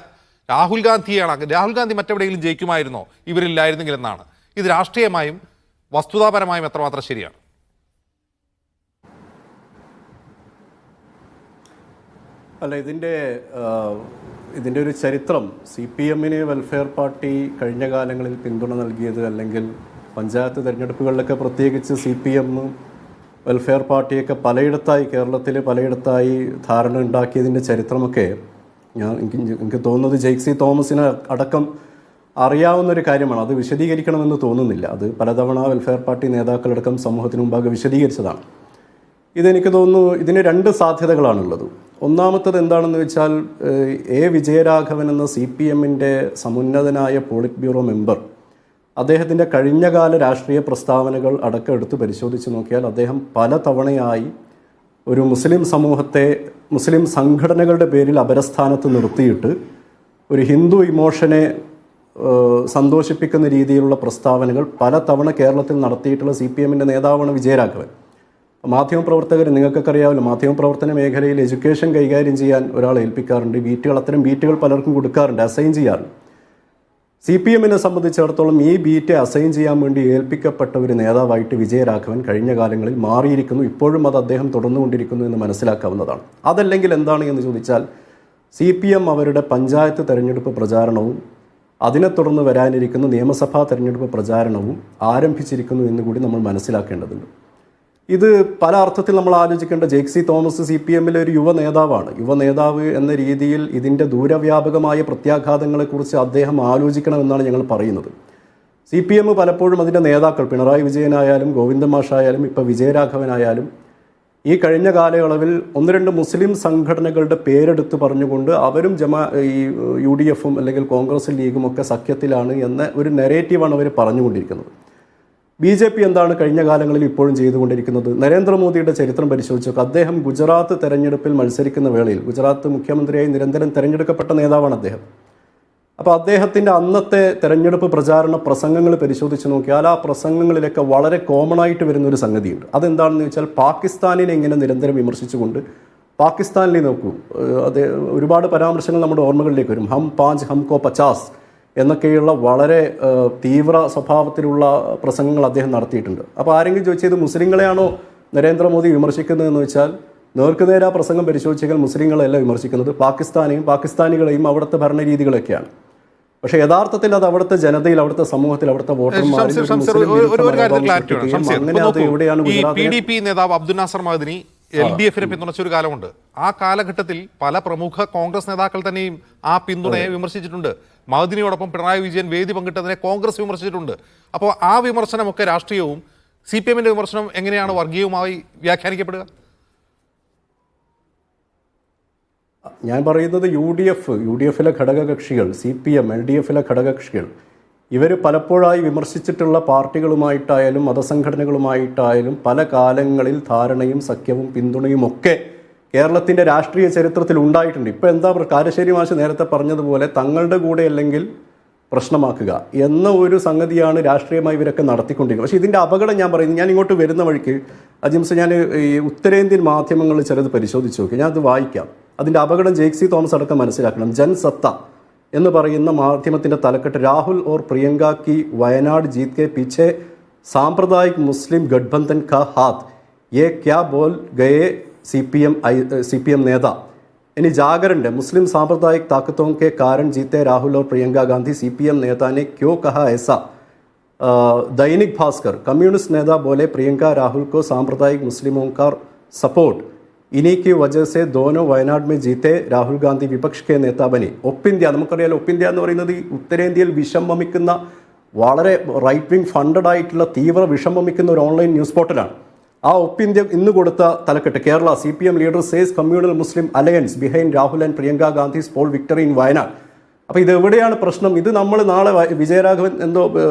രാഹുൽ ഗാന്ധി മറ്റെവിടെയെങ്കിലും ജയിക്കുമായിരുന്നോ ഇവരില്ലായിരുന്നെങ്കിൽ എന്നാണ്. ഇത് രാഷ്ട്രീയമായും വസ്തുതാപരമായും എത്രമാത്രം ശരിയാണ്? അല്ല, ഇതിൻ്റെ ഒരു ചരിത്രം, CPM-ന് വെൽഫെയർ പാർട്ടി കഴിഞ്ഞ കാലങ്ങളിൽ പിന്തുണ നൽകിയത്, അല്ലെങ്കിൽ പഞ്ചായത്ത് തിരഞ്ഞെടുപ്പുകളിലൊക്കെ പ്രത്യേകിച്ച് CPM വെൽഫെയർ പാർട്ടിയൊക്കെ കേരളത്തിൽ പലയിടത്തായി ധാരണ ഉണ്ടാക്കിയതിൻ്റെ ചരിത്രമൊക്കെ എനിക്ക് തോന്നുന്നത് ജെയ്സി തോമസിന് അടക്കം അറിയാവുന്നൊരു കാര്യമാണ്. അത് വിശദീകരിക്കണമെന്ന് തോന്നുന്നില്ല. അത് പലതവണ വെൽഫെയർ പാർട്ടി നേതാക്കളടക്കം സമൂഹത്തിന് മുമ്പാകെ വിശദീകരിച്ചതാണ്. ഇതെനിക്ക് തോന്നുന്നു ഇതിന് രണ്ട് സാധ്യതകളാണുള്ളത്. ഒന്നാമത്തത് എന്താണെന്ന് വെച്ചാൽ വിജയരാഘവൻ എന്ന CPM-ന്റെ സമുന്നതനായ പോളിറ്റ് ബ്യൂറോ മെമ്പർ, അദ്ദേഹത്തിൻ്റെ കഴിഞ്ഞകാല രാഷ്ട്രീയ പ്രസ്താവനകൾ അടക്കം എടുത്ത് പരിശോധിച്ച് നോക്കിയാൽ അദ്ദേഹം പല തവണയായി ഒരു മുസ്ലിം സമൂഹത്തെ മുസ്ലിം സംഘടനകളുടെ പേരിൽ അപരസ്ഥാനത്ത് നിർത്തിയിട്ട് ഒരു ഹിന്ദു ഇമോഷനെ സന്തോഷിപ്പിക്കുന്ന രീതിയിലുള്ള പ്രസ്താവനകൾ പല തവണ കേരളത്തിൽ നടത്തിയിട്ടുള്ള CPM-ന്റെ നേതാവാണ് വിജയരാഘവൻ. മാധ്യമപ്രവർത്തകർ, നിങ്ങൾക്കൊക്കെ അറിയാമല്ലോ, മാധ്യമപ്രവർത്തന മേഖലയിൽ എഡ്യൂക്കേഷൻ കൈകാര്യം ചെയ്യാൻ ഒരാളെ ഏൽപ്പിക്കാറുണ്ട്. അത്തരം ബീറ്റുകൾ പലർക്കും കൊടുക്കാറുണ്ട്, അസൈൻ ചെയ്യാറുണ്ട്. CPM-നെ സംബന്ധിച്ചിടത്തോളം ഈ ബീറ്റ് അസൈൻ ചെയ്യാൻ വേണ്ടി ഏൽപ്പിക്കപ്പെട്ട ഒരു നേതാവായിട്ട് വിജയരാഘവൻ കഴിഞ്ഞ കാലങ്ങളിൽ മാറിയിരിക്കുന്നു. ഇപ്പോഴും അത് അദ്ദേഹം തുടർന്നുകൊണ്ടിരിക്കുന്നു എന്ന് മനസ്സിലാക്കാവുന്നതാണ്. അതല്ലെങ്കിൽ എന്താണ് എന്ന് ചോദിച്ചാൽ, CPM അവരുടെ പഞ്ചായത്ത് തെരഞ്ഞെടുപ്പ് പ്രചാരണവും അതിനെ തുടർന്ന് വരാനിരിക്കുന്ന നിയമസഭാ തെരഞ്ഞെടുപ്പ് പ്രചാരണവും ആരംഭിച്ചിരിക്കുന്നു എന്നുകൂടി നമ്മൾ മനസ്സിലാക്കേണ്ടതുണ്ട്. ഇത് പല അർത്ഥത്തിൽ നമ്മൾ ആലോചിക്കേണ്ട, ജെയ്സി തോമസ് CPM-ലെ ഒരു യുവ നേതാവ് എന്ന രീതിയിൽ ഇതിൻ്റെ ദൂരവ്യാപകമായ പ്രത്യാഘാതങ്ങളെക്കുറിച്ച് അദ്ദേഹം ആലോചിക്കണമെന്നാണ് ഞങ്ങൾ പറയുന്നത്. CPM പലപ്പോഴും അതിൻ്റെ നേതാക്കൾ, പിണറായി വിജയനായാലും ഗോവിന്ദൻ മാഷായാലും ഇപ്പോൾ വിജയരാഘവനായാലും, ഈ കഴിഞ്ഞ കാലയളവിൽ ഒന്ന് രണ്ട് മുസ്ലിം സംഘടനകളുടെ പേരെടുത്ത് പറഞ്ഞുകൊണ്ട് അവരും UDF-ഉം അല്ലെങ്കിൽ കോൺഗ്രസും ലീഗും ഒക്കെ സഖ്യത്തിലാണ് എന്ന ഒരു നെറേറ്റീവാണ് അവർ പറഞ്ഞുകൊണ്ടിരിക്കുന്നത്. BJP എന്താണ് കഴിഞ്ഞ കാലങ്ങളിൽ ഇപ്പോഴും ചെയ്തുകൊണ്ടിരിക്കുന്നത്? നരേന്ദ്രമോദിയുടെ ചരിത്രം പരിശോധിച്ചൊക്കെ അദ്ദേഹം ഗുജറാത്ത് തെരഞ്ഞെടുപ്പിൽ മത്സരിക്കുന്ന വേളയിൽ, ഗുജറാത്ത് മുഖ്യമന്ത്രിയായി നിരന്തരം തെരഞ്ഞെടുക്കപ്പെട്ട നേതാവാണ് അദ്ദേഹം. അപ്പോൾ അദ്ദേഹത്തിൻ്റെ അന്നത്തെ തെരഞ്ഞെടുപ്പ് പ്രചാരണ പ്രസംഗങ്ങൾ പരിശോധിച്ച് നോക്കിയാൽ ആ പ്രസംഗങ്ങളിലൊക്കെ വളരെ കോമൺ ആയിട്ട് വരുന്നൊരു സംഗതിയുണ്ട്. അതെന്താണെന്ന് വെച്ചാൽ, പാകിസ്ഥാനിനെ ഇങ്ങനെ നിരന്തരം വിമർശിച്ചുകൊണ്ട്, പാകിസ്ഥാനിൽ നോക്കൂ, അത് ഒരുപാട് പരാമർശങ്ങൾ നമ്മുടെ ഓർമ്മകളിലേക്ക് വരും. ഹം 5 ഹംകോ 50 എന്നൊക്കെയുള്ള വളരെ തീവ്ര സ്വഭാവത്തിലുള്ള പ്രസംഗങ്ങൾ അദ്ദേഹം നടത്തിയിട്ടുണ്ട്. അപ്പോൾ ആരെങ്കിലും ചോദിച്ചത് മുസ്ലിങ്ങളെയാണോ നരേന്ദ്രമോദി വിമർശിക്കുന്നതെന്ന് വെച്ചാൽ, നേർക്കുനേരെ ആ പ്രസംഗം പരിശോധിച്ചാൽ മുസ്ലിങ്ങളെയല്ല വിമർശിക്കുന്നത്, പാകിസ്ഥാനികളെയും അവിടുത്തെ ഭരണരീതികളൊക്കെയാണ്. പക്ഷേ യഥാർത്ഥത്തിൽ അത് അവിടുത്തെ ജനതയിൽ, അവിടുത്തെ സമൂഹത്തിൽ, അവിടുത്തെ വോട്ടർമാരിൽ അങ്ങനെ അത് എവിടെയാണ്? PDP നേതാവ് അബ്ദുൽ നാസർ മഅ്ദനി LDF-നെ പിന്തുണച്ച ഒരു കാലമുണ്ട്. ആ കാലഘട്ടത്തിൽ പല പ്രമുഖ കോൺഗ്രസ് നേതാക്കൾ തന്നെയും ആ പിന്തുണയെ വിമർശിച്ചിട്ടുണ്ട്. മഅ്ദനിയോടൊപ്പം പിണറായി വിജയൻ വേദി പങ്കിട്ടതിനെ കോൺഗ്രസ് വിമർശിച്ചിട്ടുണ്ട്. അപ്പോൾ ആ വിമർശനമൊക്കെ രാഷ്ട്രീയവും CPM-ന്റെ വിമർശനം എങ്ങനെയാണ് വർഗീയവുമായി വ്യാഖ്യാനിക്കപ്പെടുക? ഞാൻ പറയുന്നത് UDF-ലെ ഘടകകക്ഷികൾ, CPM, LDF-ലെ ഘടകകക്ഷികൾ, ഇവർ പലപ്പോഴായി വിമർശിച്ചിട്ടുള്ള പാർട്ടികളുമായിട്ടായാലും മതസംഘടനകളുമായിട്ടായാലും പല കാലങ്ങളിൽ ധാരണയും സഖ്യവും പിന്തുണയും ഒക്കെ കേരളത്തിൻ്റെ രാഷ്ട്രീയ ചരിത്രത്തിൽ ഉണ്ടായിട്ടുണ്ട്. ഇപ്പോൾ എന്താ കാരശ്ശേരി മാഷ് നേരത്തെ പറഞ്ഞതുപോലെ, തങ്ങളുടെ കൂടെ അല്ലെങ്കിൽ പ്രശ്നമാക്കുക എന്ന ഒരു സംഗതിയാണ് രാഷ്ട്രീയമായി ഇവരൊക്കെ നടത്തിക്കൊണ്ടിരിക്കുന്നത്. പക്ഷേ ഇതിൻ്റെ അപകടം ഞാൻ പറയുന്നത്, ഞാൻ ഇങ്ങോട്ട് വരുന്ന വഴിക്ക് അജിംസ്, ഞാൻ ഈ ഉത്തരേന്ത്യൻ മാധ്യമങ്ങളിൽ ചിലത് പരിശോധിച്ച് നോക്കി, ഞാനത് വായിക്കാം. അതിൻ്റെ അപകടം ജെയ്സി തോമസ് അടക്കം മനസ്സിലാക്കണം. ജൻസത്ത എന്ന് പറയുന്ന മാധ്യമത്തിൻ്റെ തലക്കെട്ട്, രാഹുൽ ഓർ പ്രിയങ്ക കി വയനാട് ജീത് കെ പീछे സാമ്പ്രദായിക് മുസ്ലിം ഗഠബന്ധൻ കാ ഹാത്ത് യേ ക്യാ ബോൽ ഗയേ CPM നേതാ इन्हीं जागरण है मुस्लिम सांप्रदायिक ताकतों के कारण जीते राहुल और प्रियंका गांधी, सीपीएम नेता ने क्यों कहा ऐसा? दैनिक भास्कर, कम्युनिस्ट नेता बोले प्रियंका राहुल को सांप्रदायिक मुस्लिमों का सपोर्ट, इन्हीं की वजह से दोनों വയനാട് में जीते, രാഹുൽ ഗാന്ധി വിപക്ഷ के നേതാ ബനി. ഒപ്പിന്ത്യ, നമുക്കറിയാലോ ഒപ്പിന്ത്യ എന്ന് പറയുന്നത് ഉത്തരേന്ത്യയിൽ വിഷം വമിക്കുന്ന വളരെ റൈറ്റ് വിങ് ഫണ്ടഡ് ആയിട്ടുള്ള തീവ്ര വിഷം വമിക്കുന്ന ഒരു ഓൺലൈൻ ന്യൂസ് പോർട്ടലാണ്. ആ ഒപ്പിന്ത്യ ഇന്ന് കൊടുത്ത തലക്കെട്ട്, Kerala CPM leader says communal Muslim alliance behind Rahul and Priyanka Gandhi's poll victory in Wayanad. അപ്പോൾ ഇത് എവിടെയാണ് പ്രശ്നം? ഇത് നമ്മൾ നാളെ വിജയരാഘവൻ എന്തോ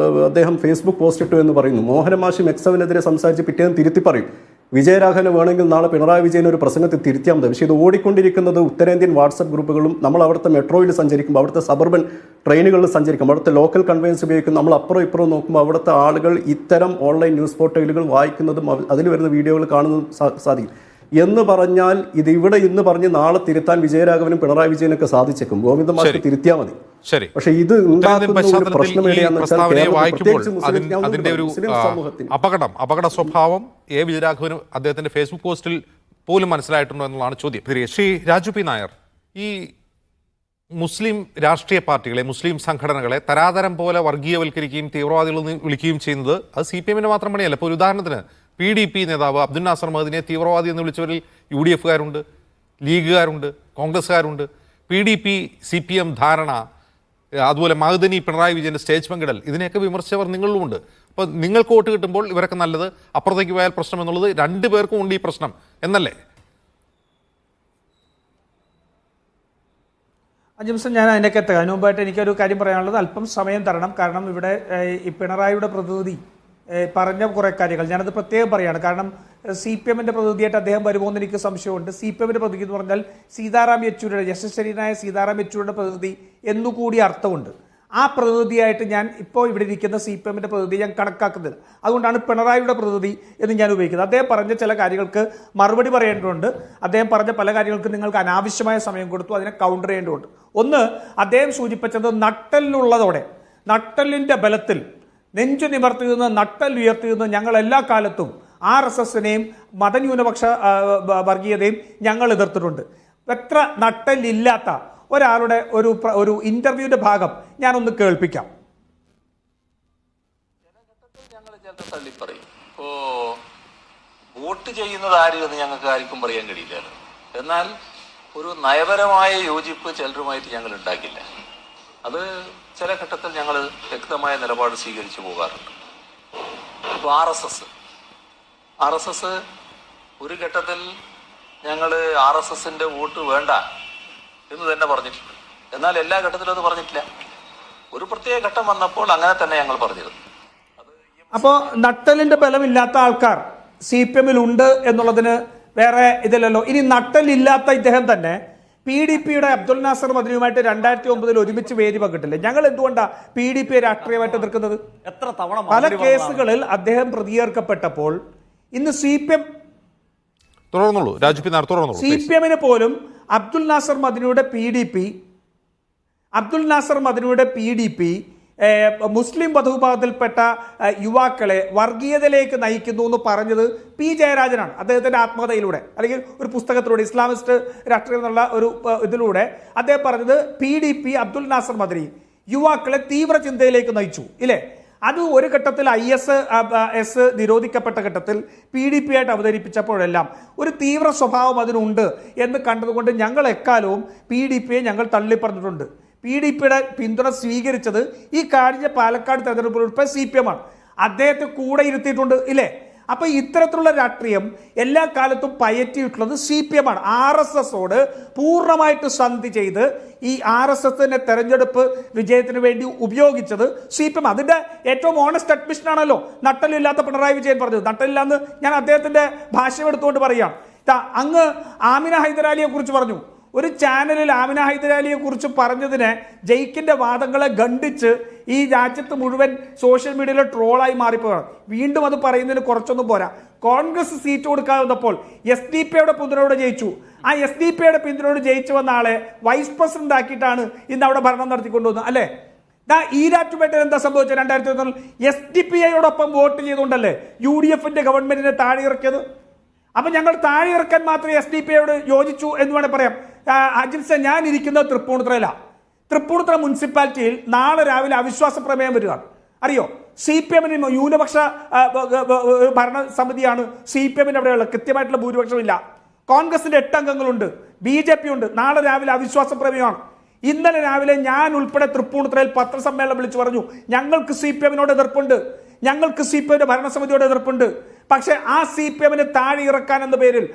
അദ്ദേഹം ഫേസ്ബുക്ക് പോസ്റ്റ് ഇട്ടു എന്ന് പറയുന്നു. മോഹനമാഷി മെക്സവിനെതിരെ സംസാരിച്ച് പിറ്റേന്ന് തിരുത്തി പറയും. വിജയരാഘവന് വേണമെങ്കിൽ നാളെ പിണറായി വിജയൻ ഒരു പ്രസംഗത്തിൽ തിരുത്തിയാൽ മതി. പക്ഷേ ഇത് ഓടിക്കൊണ്ടിരിക്കുന്നത് ഉത്തരേന്ത്യൻ വാട്സപ്പ് ഗ്രൂപ്പുകളും, നമ്മൾ അവിടുത്തെ മെട്രോയിൽ സഞ്ചരിക്കുമ്പോൾ, അവിടുത്തെ സബർബൻ ട്രെയിനുകളിൽ സഞ്ചരിക്കുമ്പോൾ, അവിടുത്തെ ലോക്കൽ കൺവെയൻസ് ഉപയോഗിക്കും, നമ്മൾ അപ്പുറം ഇപ്പുറം നോക്കുമ്പോൾ അവിടുത്തെ ആളുകൾ ഇത്തരം ഓൺലൈൻ ന്യൂസ് പോർട്ടലുകൾ വായിക്കുന്നതും അതിൽ വരുന്ന വീഡിയോകൾ കാണുന്നതും സാധിക്കും. എന്ന് പറഞ്ഞാൽ ഇത് ഇവിടെ ഇന്ന് പറഞ്ഞ് നാളെ തിരുത്താൻ വിജയരാഘവനും പിണറായി വിജയനൊക്കെ സാധിച്ചേക്കും. ഗോവിന്ദ മാഷ് തിരുത്തിയാൽ മതി. ശരി. പക്ഷേ ഇത് ഉണ്ടാക്കുന്ന ഒരു പ്രശ്നം അതിന്റെ ഒരു അപകട സ്വഭാവം വിജയരാഘവന് അദ്ദേഹത്തിന്റെ ഫേസ്ബുക്ക് പോസ്റ്റിൽ പോലും മനസ്സിലായിട്ടുണ്ടോ എന്നുള്ളതാണ് ചോദ്യം. ശ്രീ രാജു പി നായർ, ഈ മുസ്ലിം രാഷ്ട്രീയ പാർട്ടികളെ, മുസ്ലിം സംഘടനകളെ തരാതരം പോലെ വർഗീയവൽക്കരിക്കുകയും തീവ്രവാദികളെന്ന് വിളിക്കുകയും ചെയ്യുന്നത് അത് CPM മാത്രം പണിയല്ല. ഇപ്പോൾ ഒരു ഉദാഹരണത്തിന് PDP നേതാവ് അബ്ദുൽ നാസർ മഹദിനെ തീവ്രവാദി എന്ന് വിളിച്ചവരിൽ UDF-കാരുണ്ട്, ലീഗുകാരുണ്ട്, കോൺഗ്രസ്സുകാരുണ്ട്. PDP CPM ധാരണ, അതുപോലെ മഹദനി പിണറായി വിജയൻ്റെ സ്റ്റേജ് പങ്കിടൽ, ഇതിനെയൊക്കെ വിമർശിച്ചവർ നിങ്ങളിലുമുണ്ട്. അപ്പോൾ നിങ്ങൾക്ക് വോട്ട് കിട്ടുമ്പോൾ ഇവരൊക്കെ നല്ലത്, അപ്പുറത്തേക്ക് പോയാൽ പ്രശ്നം എന്നുള്ളത് രണ്ടു പേർക്കും ഉണ്ട് ഈ പ്രശ്നം എന്നല്ലേ? അജിംസൺ, ഞാൻ അതിനൊക്കെ എത്തുക. അതിന് മുമ്പായിട്ട് എനിക്കൊരു കാര്യം പറയാനുള്ളത്, അല്പം സമയം തരണം. കാരണം ഇവിടെ ഈ പിണറായിയുടെ പ്രതിനിധി പറഞ്ഞ കുറേ കാര്യങ്ങൾ ഞാനത് പ്രത്യേകം പറയുകയാണ്. കാരണം CPM-ന്റെ പ്രതിനിധിയായിട്ട് അദ്ദേഹം വരുമോ എന്ന് എനിക്ക് സംശയമുണ്ട്. CPM-ന്റെ പ്രതിനിധി എന്ന് പറഞ്ഞാൽ സീതാറാം യെച്ചൂരിയുടെ, യശസ്വരീനായ സീതാറാം യെച്ചൂരിയുടെ പ്രതിനിധി എന്നുകൂടി അർത്ഥമുണ്ട്. ആ പ്രതിനിധിയായിട്ട് ഞാൻ ഇപ്പോൾ ഇവിടെ ഇരിക്കുന്ന CPM-ന്റെ പ്രതിനിധി ഞാൻ കണക്കാക്കുന്നില്ല. അതുകൊണ്ടാണ് പിണറായിയുടെ പ്രതിനിധി എന്ന് ഞാൻ ഉപയോഗിക്കുന്നത്. അദ്ദേഹം പറഞ്ഞ ചില കാര്യങ്ങൾക്ക് മറുപടി പറയേണ്ടതുണ്ട്. അദ്ദേഹം പറഞ്ഞ പല കാര്യങ്ങൾക്ക് നിങ്ങൾക്ക് അനാവശ്യമായ സമയം കൊടുത്തു, അതിനെ കൗണ്ടർ ചെയ്യേണ്ടതുണ്ട്. ഒന്ന്, അദ്ദേഹം സൂചിപ്പിച്ചത് നട്ടലിനുള്ളതോടെ, നട്ടലിൻ്റെ ബലത്തിൽ നെഞ്ചു നിവർത്തിയുന്ന, നട്ടൽ ഉയർത്തിയുന്ന ഞങ്ങൾ എല്ലാ കാലത്തും RSS-നെയും മതന്യൂനപക്ഷ വർഗീയതയും ഞങ്ങൾ എതിർത്തിട്ടുണ്ട്. എത്ര നട്ടലില്ലാത്ത ഒരാളുടെ ഒരു ഇന്റർവ്യൂവിന്റെ ഭാഗം ഞാനൊന്ന് കേൾപ്പിക്കാം. ഞങ്ങൾ ചിലപ്പോൾ തള്ളിപ്പറയും. ഇപ്പോ വോട്ട് ചെയ്യുന്നത് ആര് എന്ന് ഞങ്ങൾക്ക് ആർക്കും പറയാൻ കഴിയില്ലല്ലോ. എന്നാൽ ഒരു നയപരമായ യോജിപ്പ് ചിലരുമായിട്ട് ഞങ്ങൾ ഉണ്ടാക്കില്ല. അത് ചില ഘട്ടത്തിൽ ഞങ്ങൾ വ്യക്തമായ നിലപാട് സ്വീകരിച്ചു പോകാറുണ്ട്. ഇപ്പോൾ RSS ഒരു ഘട്ടത്തിൽ ഞങ്ങൾ RSS-ന്റെ വോട്ട് വേണ്ട എന്ന് തന്നെ പറഞ്ഞിട്ടുണ്ട്. എന്നാൽ എല്ലാ ഘട്ടത്തിലും അത് പറഞ്ഞിട്ടില്ല. ഒരു പ്രത്യേക ഘട്ടം വന്നപ്പോൾ അങ്ങനെ തന്നെ ഞങ്ങൾ പറഞ്ഞിരുന്നു. അപ്പോൾ നട്ടലിന്റെ ബലമില്ലാത്ത ആൾക്കാർ CPM-ൽ ഉണ്ട് എന്നുള്ളതിന് വേറെ ഇതില്ലല്ലോ. ഇനി നട്ടലില്ലാത്ത ഇദ്ദേഹം തന്നെ PDP-യുടെ അബ്ദുൽ നാസർ മദനിയുമായിട്ട് 2009 ഒരുമിച്ച് വേദി പങ്കിട്ടില്ലേ? ഞങ്ങൾ എന്തുകൊണ്ടാണ് PDP രാഷ്ട്രീയമായിട്ട് എതിർക്കുന്നത്? പല കേസുകളിൽ അദ്ദേഹം പ്രതിയേർക്കപ്പെട്ടപ്പോൾ ഇന്ന് CPM-ന് പോലും അബ്ദുൽ നാസർ മദനിയുടെ PDP മുസ്ലിം വധുവിഭാഗത്തിൽപ്പെട്ട യുവാക്കളെ വർഗീയതയിലേക്ക് നയിക്കുന്നു എന്ന് പറഞ്ഞത് P. ജയരാജനാണ്. അദ്ദേഹത്തിൻ്റെ ആത്മകഥയിലൂടെ, അല്ലെങ്കിൽ ഒരു പുസ്തകത്തിലൂടെ, ഇസ്ലാമിസ്റ്റ് രാഷ്ട്രീയം എന്നുള്ള ഒരു ഇതിലൂടെ അദ്ദേഹം പറഞ്ഞത് PDP അബ്ദുൽ നാസർ മദനി യുവാക്കളെ തീവ്ര ചിന്തയിലേക്ക് നയിച്ചു ഇല്ലേ? അത് ഒരു ഘട്ടത്തിൽ IS നിരോധിക്കപ്പെട്ട ഘട്ടത്തിൽ PDP ആയിട്ട് അവതരിപ്പിച്ചപ്പോഴെല്ലാം ഒരു തീവ്ര സ്വഭാവം അതിനുണ്ട് എന്ന് കണ്ടതുകൊണ്ട് ഞങ്ങൾ എക്കാലവും PDP-യെ ഞങ്ങൾ തള്ളിപ്പറഞ്ഞിട്ടുണ്ട്. PDP-യുടെ പിന്തുണ സ്വീകരിച്ചത് ഈ കഴിഞ്ഞ പാലക്കാട് തെരഞ്ഞെടുപ്പിൽ ഉൾപ്പെടെ CPM-ആണ്. അദ്ദേഹത്തെ കൂടെ ഇരുത്തിയിട്ടുണ്ട് ഇല്ലേ? അപ്പൊ ഇത്തരത്തിലുള്ള രാഷ്ട്രീയം എല്ലാ കാലത്തും പയറ്റിയിട്ടുള്ളത് CPM-ആണ്. RSS-ഓട് പൂർണ്ണമായിട്ട് സന്ധി ചെയ്ത് ഈ RSS-ന്റെ തെരഞ്ഞെടുപ്പ് വിജയത്തിന് വേണ്ടി ഉപയോഗിച്ചത് CPM. അതിന്റെ ഏറ്റവും ഓണസ്റ്റ് അഡ്മിഷൻ ആണല്ലോ നട്ടലില്ലാത്ത പിണറായി വിജയൻ പറഞ്ഞത്. നട്ടലില്ലാന്ന് ഞാൻ അദ്ദേഹത്തിന്റെ ഭാഷ്യം എടുത്തുകൊണ്ട് പറയാം. അങ്ങ് ആമിന ഹൈദരാലിയെ കുറിച്ച് പറഞ്ഞു. ഒരു ചാനലിൽ ആമിന ഹൈദരാലിയെ കുറിച്ച് പറഞ്ഞതിന് ജയിക്കിന്റെ വാദങ്ങളെ ഖണ്ഡിച്ച് ഈ രാജ്യത്ത് മുഴുവൻ സോഷ്യൽ മീഡിയയിലെ ട്രോളായി മാറിപ്പോയാണ്. വീണ്ടും അത് പറയുന്നതിന് കുറച്ചൊന്നും പോരാ. കോൺഗ്രസ് സീറ്റ് കൊടുക്കാവുന്നപ്പോൾ SDP-യുടെ പിന്തുണയോടെ ജയിച്ചു. ആ SDP-യുടെ പിന്തുണയോട് ജയിച്ചു വന്ന ആളെ വൈസ് പ്രസിഡന്റ് ആക്കിയിട്ടാണ് ഇന്ന് അവിടെ ഭരണം നടത്തിക്കൊണ്ടുവന്നത് അല്ലേ? ഈരാറ്റുപേട്ടയിൽ എന്താ സംഭവിച്ചത്? 2011 SDPI-യോടൊപ്പം വോട്ട് ചെയ്തുകൊണ്ടല്ലേ UDF-ന്റെ ഗവൺമെന്റിനെ താഴെ ഇറക്കിയത്? അപ്പൊ ഞങ്ങൾ താഴെ ഇറക്കാൻ മാത്രമേ SDP യോജിച്ചു എന്ന് വേണേൽ പറയാം. അജിംസ, ഞാൻ ഇരിക്കുന്നത് തൃപ്പൂണിത്തുറയിലാണ്. തൃപ്പൂണിത്തുറ മുനിസിപ്പാലിറ്റിയിൽ നാളെ രാവിലെ അവിശ്വാസ പ്രമേയം വരികയാണ്. അറിയോ, CPM ന്യൂനപക്ഷ ഭരണസമിതിയാണ് CPM അവിടെയുള്ള കൃത്യമായിട്ടുള്ള ഭൂരിപക്ഷമില്ല. കോൺഗ്രസിന്റെ 8 അംഗങ്ങളുണ്ട്, BJP ഉണ്ട്. നാളെ രാവിലെ അവിശ്വാസ പ്രമേയമാണ്. ഇന്നലെ രാവിലെ ഞാൻ ഉൾപ്പെടെ തൃപ്പൂണിത്തുറയിൽ പത്രസമ്മേളനം വിളിച്ചു പറഞ്ഞു, ഞങ്ങൾക്ക് CPM എതിർപ്പുണ്ട്, ഞങ്ങൾക്ക് CPM ഭരണസമിതിയോട് എതിർപ്പുണ്ട്. പക്ഷെ ആ CPM താഴെ ഇറക്കാൻ എന്ന പേരിൽ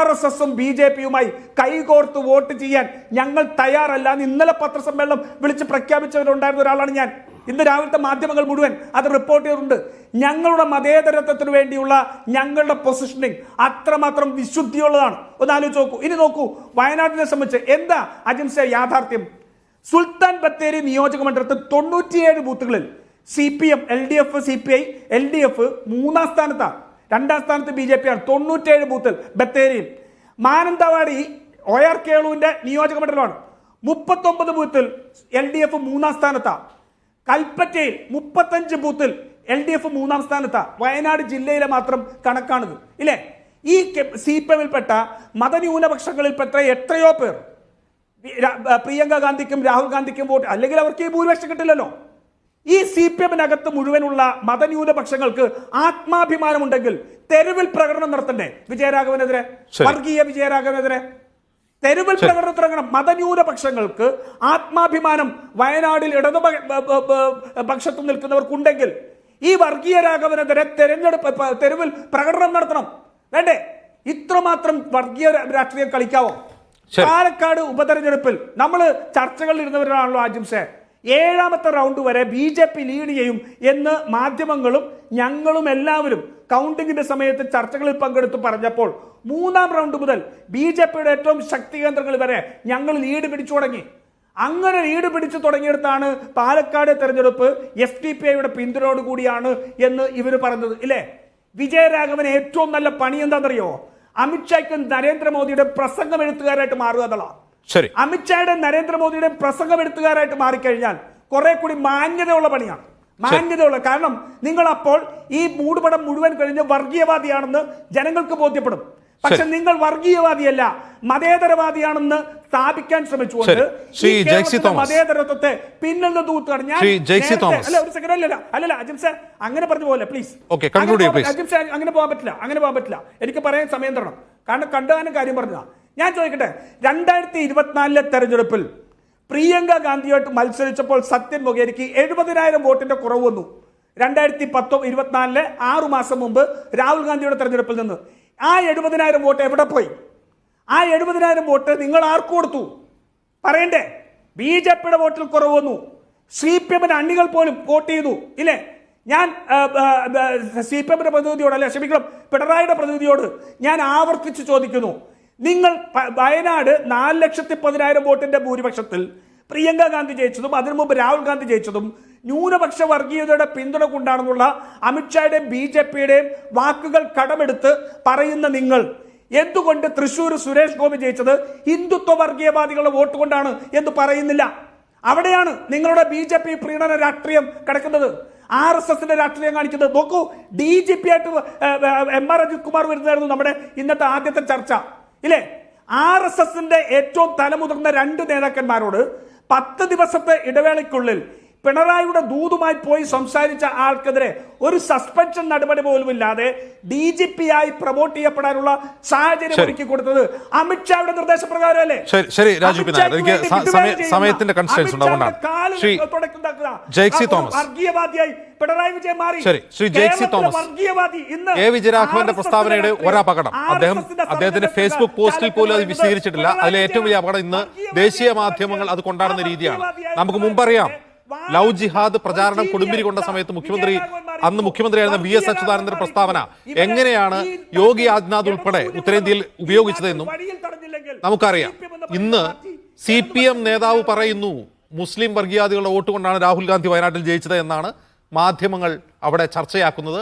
RSSും BJPയുമായി കൈകോർത്ത് വോട്ട് ചെയ്യാൻ ഞങ്ങൾ തയ്യാറല്ല എന്ന് ഇന്നലെ പത്രസമ്മേളനം വിളിച്ച് പ്രഖ്യാപിച്ചവരുണ്ടായിരുന്ന ഒരാളാണ് ഞാൻ. ഇന്ന് രാവിലത്തെ മാധ്യമങ്ങൾ മുഴുവൻ അത് റിപ്പോർട്ട് ചെയ്തിട്ടുണ്ട്. ഞങ്ങളുടെ മതേതരത്വത്തിന് വേണ്ടിയുള്ള ഞങ്ങളുടെ പൊസിഷനിങ് അത്രമാത്രം വിശുദ്ധിയുള്ളതാണ്. ഒന്ന് ആലോചിച്ച് നോക്കൂ. ഇനി നോക്കൂ, വയനാട്ടിനെ സംബന്ധിച്ച് എന്താ അജിംസ യാഥാർത്ഥ്യം? സുൽത്താൻ ബത്തേരി നിയോജക മണ്ഡലത്തിൽ 97 ബൂത്തുകളിൽ CPM, LDF, CPI, LDF 3-ാം സ്ഥാനത്താണ്, 2-ാം സ്ഥാനത്ത് BJP ആണ്. 97 ബൂത്തിൽ ബത്തേരിയിൽ. മാനന്തവാടി OR കേളുവിന്റെ നിയോജക മണ്ഡലമാണ്. 39 ബൂത്തിൽ LDF 3-ാം സ്ഥാനത്താണ്. കൽപ്പറ്റയിൽ 35 ബൂത്തിൽ LDF 3-ാം സ്ഥാനത്താണ്. വയനാട് ജില്ലയിലെ മാത്രം കണക്കാണിത്, ഇല്ലേ? ഈ CPMൽപ്പെട്ട മതന്യൂനപക്ഷങ്ങളിൽപ്പെട്ട എത്രയോ പേർ പ്രിയങ്ക ഗാന്ധിക്കും രാഹുൽ ഗാന്ധിക്കും വോട്ട്, അല്ലെങ്കിൽ അവർക്ക് ഈ ഭൂരിപക്ഷം കിട്ടില്ലല്ലോ. ഈ CPMനകത്ത് മുഴുവനുള്ള മതന്യൂനപക്ഷങ്ങൾക്ക് ആത്മാഭിമാനമുണ്ടെങ്കിൽ തെരുവിൽ പ്രകടനം നടത്തണ്ടേ? വിജയരാഘവനെതിരെ, വർഗീയ വിജയരാഘവനെതിരെ തെരുവിൽ പ്രകടനത്തിറങ്ങണം. മതന്യൂനപക്ഷങ്ങൾക്ക് ആത്മാഭിമാനം വയനാടിൽ ഇടതുപക്ഷത്തു നിൽക്കുന്നവർക്കുണ്ടെങ്കിൽ ഈ വർഗീയ രാഘവനെതിരെ തെരുവിൽ പ്രകടനം നടത്തണം, വേണ്ടേ? ഇത്രമാത്രം വർഗീയ രാഷ്ട്രീയം കളിക്കാവോ? പാലക്കാട് ഉപതെരഞ്ഞെടുപ്പിൽ നമ്മൾ ചർച്ചകളിൽ ഇരുന്നവരാണല്ലോ അജിംസെ. 7ാമത്തെ റൗണ്ട് വരെ BJP ലീഡ് ചെയ്യും എന്ന് മാധ്യമങ്ങളും ഞങ്ങളും എല്ലാവരും കൗണ്ടിങ്ങിന്റെ സമയത്ത് ചർച്ചകളിൽ പങ്കെടുത്ത് പറഞ്ഞപ്പോൾ 3ാം റൗണ്ട് മുതൽ BJPയുടെ ഏറ്റവും ശക്തി കേന്ദ്രങ്ങൾ വരെ ഞങ്ങൾ ലീഡ് പിടിച്ചു തുടങ്ങി. അങ്ങനെ ലീഡ് പിടിച്ചു തുടങ്ങിയെടുത്താണ് പാലക്കാട് തെരഞ്ഞെടുപ്പ് SDPIയുടെ പിന്തുണയോടുകൂടിയാണ് എന്ന് ഇവർ പറഞ്ഞത്, ഇല്ലേ? വിജയരാഘവന് ഏറ്റവും നല്ല പണി എന്താണെന്നറിയോ? അമിത്ഷായ്ക്കും നരേന്ദ്രമോദിയുടെ പ്രസംഗം എഴുത്തുകാരായിട്ട് മാറുക എന്നുള്ളതാണ്. അമിത്ഷായുടെ നരേന്ദ്രമോദിയുടെ പ്രസംഗം എഴുത്തുകാരായിട്ട് മാറിക്കഴിഞ്ഞാൽ കുറെ കൂടി മാന്യതയുള്ള പണിയാണ്. മാന്യതയുള്ള, കാരണം നിങ്ങൾ അപ്പോൾ ഈ മൂടുപടം മുഴുവൻ കഴിഞ്ഞ് വർഗീയവാദിയാണെന്ന് ജനങ്ങൾക്ക് ബോധ്യപ്പെടും. പക്ഷെ നിങ്ങൾ വർഗീയവാദിയല്ല, മതേതരവാദിയാണെന്ന് സ്ഥാപിക്കാൻ ശ്രമിച്ചുകൊണ്ട് മതേതരത്വത്തെ പിന്നിൽ നിന്ന് തൂത്താണ്. ഞാൻ ഒരു സെക്കൻഡ് അല്ലല്ല അജിംസ, അങ്ങനെ പറഞ്ഞു പോലെ പ്ലീസ്. അജിംസ, അങ്ങനെ പോകാൻ പറ്റില്ല. എനിക്ക് പറയാൻ സമയം തരണം, കാരണം കണ്ടുകാനും കാര്യം പറഞ്ഞതാ. ഞാൻ ചോദിക്കട്ടെ, 2024 തെരഞ്ഞെടുപ്പിൽ പ്രിയങ്ക ഗാന്ധിയായിട്ട് മത്സരിച്ചപ്പോൾ സത്യൻ മൊകേരിക്ക് 70,000 വോട്ടിന്റെ കുറവ് വന്നു. 2024 6 മാസം മുമ്പ് രാഹുൽ ഗാന്ധിയുടെ തെരഞ്ഞെടുപ്പിൽ നിന്ന് ആ 70,000 വോട്ട് എവിടെ പോയി? ആ 70,000 വോട്ട് നിങ്ങൾ ആർക്ക് കൊടുത്തു? പറയണ്ടേ? BJPയുടെ വോട്ടിൽ കുറവ് വന്നു. CPMന്റെ അണികൾ പോലും വോട്ട് ചെയ്തു, ഇല്ലേ? ഞാൻ CPMന്റെ പ്രതിനിധിയോട്, അല്ലെ ക്ഷമിക്കണം, പിണറായിയുടെ പ്രതിനിധിയോട് ഞാൻ ആവർത്തിച്ച് ചോദിക്കുന്നു, നിങ്ങൾ വയനാട് 4,10,000 വോട്ടിന്റെ ഭൂരിപക്ഷത്തിൽ പ്രിയങ്ക ഗാന്ധി ജയിച്ചതും അതിനു മുമ്പ് രാഹുൽ ഗാന്ധി ജയിച്ചതും ന്യൂനപക്ഷ വർഗീയതയുടെ പിന്തുണ കൊണ്ടാണെന്നുള്ള അമിത്ഷായുടെയും BJPയുടെയും വാക്കുകൾ കടമെടുത്ത് പറയുന്ന നിങ്ങൾ എന്തുകൊണ്ട് തൃശ്ശൂർ സുരേഷ് ഗോപി ജയിച്ചത് ഹിന്ദുത്വ വർഗീയവാദികളുടെ വോട്ട് കൊണ്ടാണ് എന്ന് പറയുന്നില്ല? അവിടെയാണ് നിങ്ങളുടെ BJP പ്രീണന രാഷ്ട്രീയം കിടക്കുന്നത്, RSSന്റെ രാഷ്ട്രീയം കാണിക്കുന്നത്. നോക്കൂ, DGP ആയിട്ട് MR അജിത് കുമാർ വരുന്നതായിരുന്നു നമ്മുടെ ഇന്നത്തെ ആദ്യത്തെ ചർച്ച, ഇല്ലേ? RSSന്റെ ഏറ്റവും തലമുതിർന്ന 2 നേതാക്കന്മാരോട് 10 ദിവസത്തെ ഇടവേളയ്ക്കുള്ളിൽ പിണറായിയുടെ ദൂതുമായി പോയി സംസാരിച്ച ആൾക്കെതിരെ ഒരു സസ്പെൻഷൻ നടപടി പോലും ഇല്ലാതെ DGP ആയി പ്രൊമോട്ട് ചെയ്യപ്പെടാനുള്ള സാഹചര്യം ഒരുക്കി കൊടുത്തത് അമിത്ഷായുടെ നിർദ്ദേശപ്രകാരമല്ലേ? ശരി രാജീവ് പിന്നാർ, എനിക്ക് സമയത്തിന്റെ കൺസ്ട്രെയിൻസ് ഉണ്ടാവുന്നതാണ്. വർഗീയവാദിയായി പിണറായി വിജയൻ മാറി. ശ്രീ ജെയ്സി തോമസ്, എ വിജയരാഘവന്റെ പ്രസ്താവനയുടെ ഒരപകടം അദ്ദേഹത്തിന്റെ ഫേസ്ബുക്ക് പോസ്റ്റിൽ പോലും അത് വിശദീകരിച്ചിട്ടില്ല. അതിലെ ഏറ്റവും വലിയ അപകടം ഇന്ന് ദേശീയ മാധ്യമങ്ങൾ അത് കൊണ്ടാടുന്ന രീതിയാണ്. നമുക്ക് മുമ്പറിയാം, ലവ് ജിഹാദ് പ്രചാരണം കൊടുമ്പിരി കൊണ്ട സമയത്ത് അന്ന് മുഖ്യമന്ത്രിയായിരുന്ന VS അച്യുതാനന്ദന്റെ പ്രസ്താവന എങ്ങനെയാണ് യോഗി ആദിത്യനാഥ് ഉൾപ്പെടെ ഉത്തരേന്ത്യയിൽ ഉപയോഗിച്ചതെന്നും നമുക്കറിയാം. ഇന്ന് CPM നേതാവ് പറയുന്നു മുസ്ലിം വർഗീയവാദികളുടെ വോട്ട് കൊണ്ടാണ് രാഹുൽ ഗാന്ധി വയനാട്ടിൽ ജയിച്ചത് എന്നാണ് മാധ്യമങ്ങൾ അവിടെ ചർച്ചയാക്കുന്നത്,